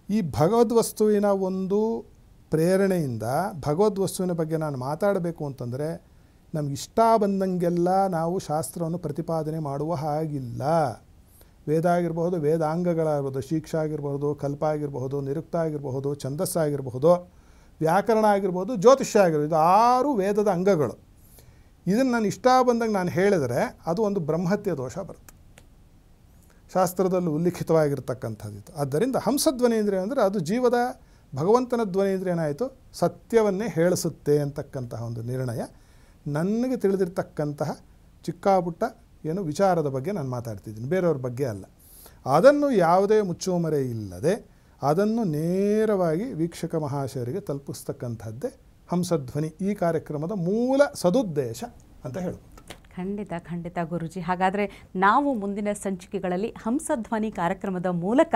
ಈ ಭಗವದ್ವಸ್ತುವಿನ ಒಂದು ಪ್ರೇರಣೆಯಿಂದ ಭಗವದ್ವಸ್ತುವಿನ ಬಗ್ಗೆ ನಾನು ಮಾತಾಡಬೇಕು ಅಂತಂದರೆ ನಮ್ಗೆ ಇಷ್ಟ ಬಂದಂಗೆಲ್ಲ ನಾವು ಶಾಸ್ತ್ರವನ್ನು ಪ್ರತಿಪಾದನೆ ಮಾಡುವ ಹಾಗಿಲ್ಲ. ವೇದ ಆಗಿರಬಹುದು, ವೇದಾಂಗಗಳಾಗಿರ್ಬೋದು, ಶಿಕ್ಷಾ ಆಗಿರಬಹುದು, ಕಲ್ಪ ಆಗಿರಬಹುದು, ನಿರುಕ್ತ ಆಗಿರಬಹುದು, ಛಂದಸ್ಸಾಗಿರಬಹುದು, ವ್ಯಾಕರಣ ಆಗಿರ್ಬೋದು, ಜ್ಯೋತಿಷ್ಯ ಆಗಿರ್ಬೋದು, ಇದು 6 ವೇದದ ಅಂಗಗಳು. ಇದನ್ನು ನಾನು ಇಷ್ಟ ಬಂದಂಗೆ ನಾನು ಹೇಳಿದರೆ ಅದು ಒಂದು ಬ್ರಹ್ಮತ್ಯ ದೋಷ ಬರುತ್ತೆ, ಶಾಸ್ತ್ರದಲ್ಲಿ ಉಲ್ಲಿಖಿತವಾಗಿರ್ತಕ್ಕಂಥದ್ದು. ಆದ್ದರಿಂದ ಹಂಸಧ್ವನಿ ಅಂದರೆ ಅದು ಜೀವದ ಭಗವಂತನ ಧ್ವನಿ ಅಂದರೆ ಏನಾಯಿತು, ಸತ್ಯವನ್ನೇ ಹೇಳಿಸುತ್ತೆ ಅಂತಕ್ಕಂತಹ ಒಂದು ನಿರ್ಣಯ. ನನಗೆ ತಿಳಿದಿರ್ತಕ್ಕಂತಹ ಚಿಕ್ಕಾಪುಟ್ಟ ಏನು ವಿಚಾರದ ಬಗ್ಗೆ ನಾನು ಮಾತಾಡ್ತಿದ್ದೀನಿ, ಬೇರೆಯವ್ರ ಬಗ್ಗೆ ಅಲ್ಲ. ಅದನ್ನು ಯಾವುದೇ ಮುಚ್ಚುಮರೆ ಇಲ್ಲದೆ ಅದನ್ನು ನೇರವಾಗಿ ವೀಕ್ಷಕ ಮಹಾಶಯರಿಗೆ ತಲುಪಿಸ್ತಕ್ಕಂಥದ್ದೇ ಹಂಸಧ್ವನಿ ಈ ಕಾರ್ಯಕ್ರಮದ ಮೂಲ ಸದುದ್ದೇಶ ಅಂತ ಹೇಳ್ಬೋದು. ಖಂಡಿತ ಖಂಡಿತ ಗುರುಜಿ. ಹಾಗಾದರೆ ನಾವು ಮುಂದಿನ ಸಂಚಿಕೆಗಳಲ್ಲಿ ಹಂಸಧ್ವನಿ ಕಾರ್ಯಕ್ರಮದ ಮೂಲಕ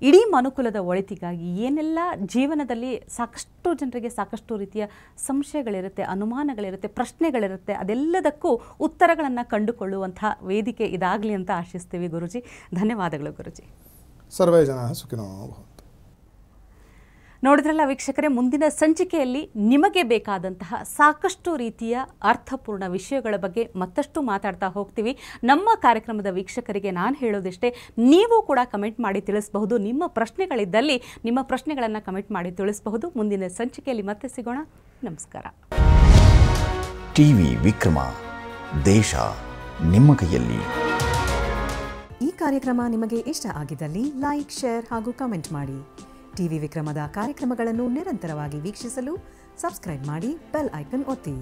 ಇಡೀ ಮನುಕುಲದ ಒಳಿತಿಗಾಗಿ ಏನೆಲ್ಲ ಜೀವನದಲ್ಲಿ ಸಾಕಷ್ಟು ಜನರಿಗೆ ಸಾಕಷ್ಟು ರೀತಿಯ ಸಂಶಯಗಳಿರುತ್ತೆ, ಅನುಮಾನಗಳಿರುತ್ತೆ, ಪ್ರಶ್ನೆಗಳಿರುತ್ತೆ, ಅದೆಲ್ಲದಕ್ಕೂ ಉತ್ತರಗಳನ್ನು ಕಂಡುಕೊಳ್ಳುವಂಥ ವೇದಿಕೆ ಇದಾಗಲಿ ಅಂತ ಆಶಿಸ್ತೀವಿ ಗುರುಜಿ. ಧನ್ಯವಾದಗಳು ಗುರುಜಿ. ಸರ್ವೇ ಜನ ಸುಖಿನೋ ಭವಂತು. ನೋಡಿದ್ರಲ್ಲ ವೀಕ್ಷಕರೇ, ಮುಂದಿನ ಸಂಚಿಕೆಯಲ್ಲಿ ನಿಮಗೆ ಬೇಕಾದಂತಹ ಸಾಕಷ್ಟು ರೀತಿಯ ಅರ್ಥಪೂರ್ಣ ವಿಷಯಗಳ ಬಗ್ಗೆ ಮತ್ತಷ್ಟು ಮಾತಾಡ್ತಾ ಹೋಗ್ತೀವಿ. ನಮ್ಮ ಕಾರ್ಯಕ್ರಮದ ವೀಕ್ಷಕರಿಗೆ ನಾನು ಹೇಳೋದಿಷ್ಟೇ, ನೀವು ಕೂಡ ಕಮೆಂಟ್ ಮಾಡಿ ತಿಳಿಸಬಹುದು. ನಿಮ್ಮ ಪ್ರಶ್ನೆಗಳಿದ್ದಲ್ಲಿ ನಿಮ್ಮ ಪ್ರಶ್ನೆಗಳನ್ನು ಕಮೆಂಟ್ ಮಾಡಿ ತಿಳಿಸಬಹುದು. ಮುಂದಿನ ಸಂಚಿಕೆಯಲ್ಲಿ ಮತ್ತೆ ಸಿಗೋಣ. ನಮಸ್ಕಾರ. ಟಿವಿ ವಿಕ್ರಮ, ದೇಶ ನಿಮ್ಮ ಕೈಯಲ್ಲಿ. ಈ ಕಾರ್ಯಕ್ರಮ ನಿಮಗೆ ಇಷ್ಟ ಆಗಿದ್ದಲ್ಲಿ ಲೈಕ್, ಶೇರ್ ಹಾಗೂ ಕಮೆಂಟ್ ಮಾಡಿ. ಟಿವಿ ವಿಕ್ರಮದ ಕಾರ್ಯಕ್ರಮಗಳನ್ನು ನಿರಂತರವಾಗಿ ವೀಕ್ಷಿಸಲು ಸಬ್ಸ್ಕ್ರೈಬ್ ಮಾಡಿ, ಬೆಲ್ ಐಕನ್ ಒತ್ತಿ.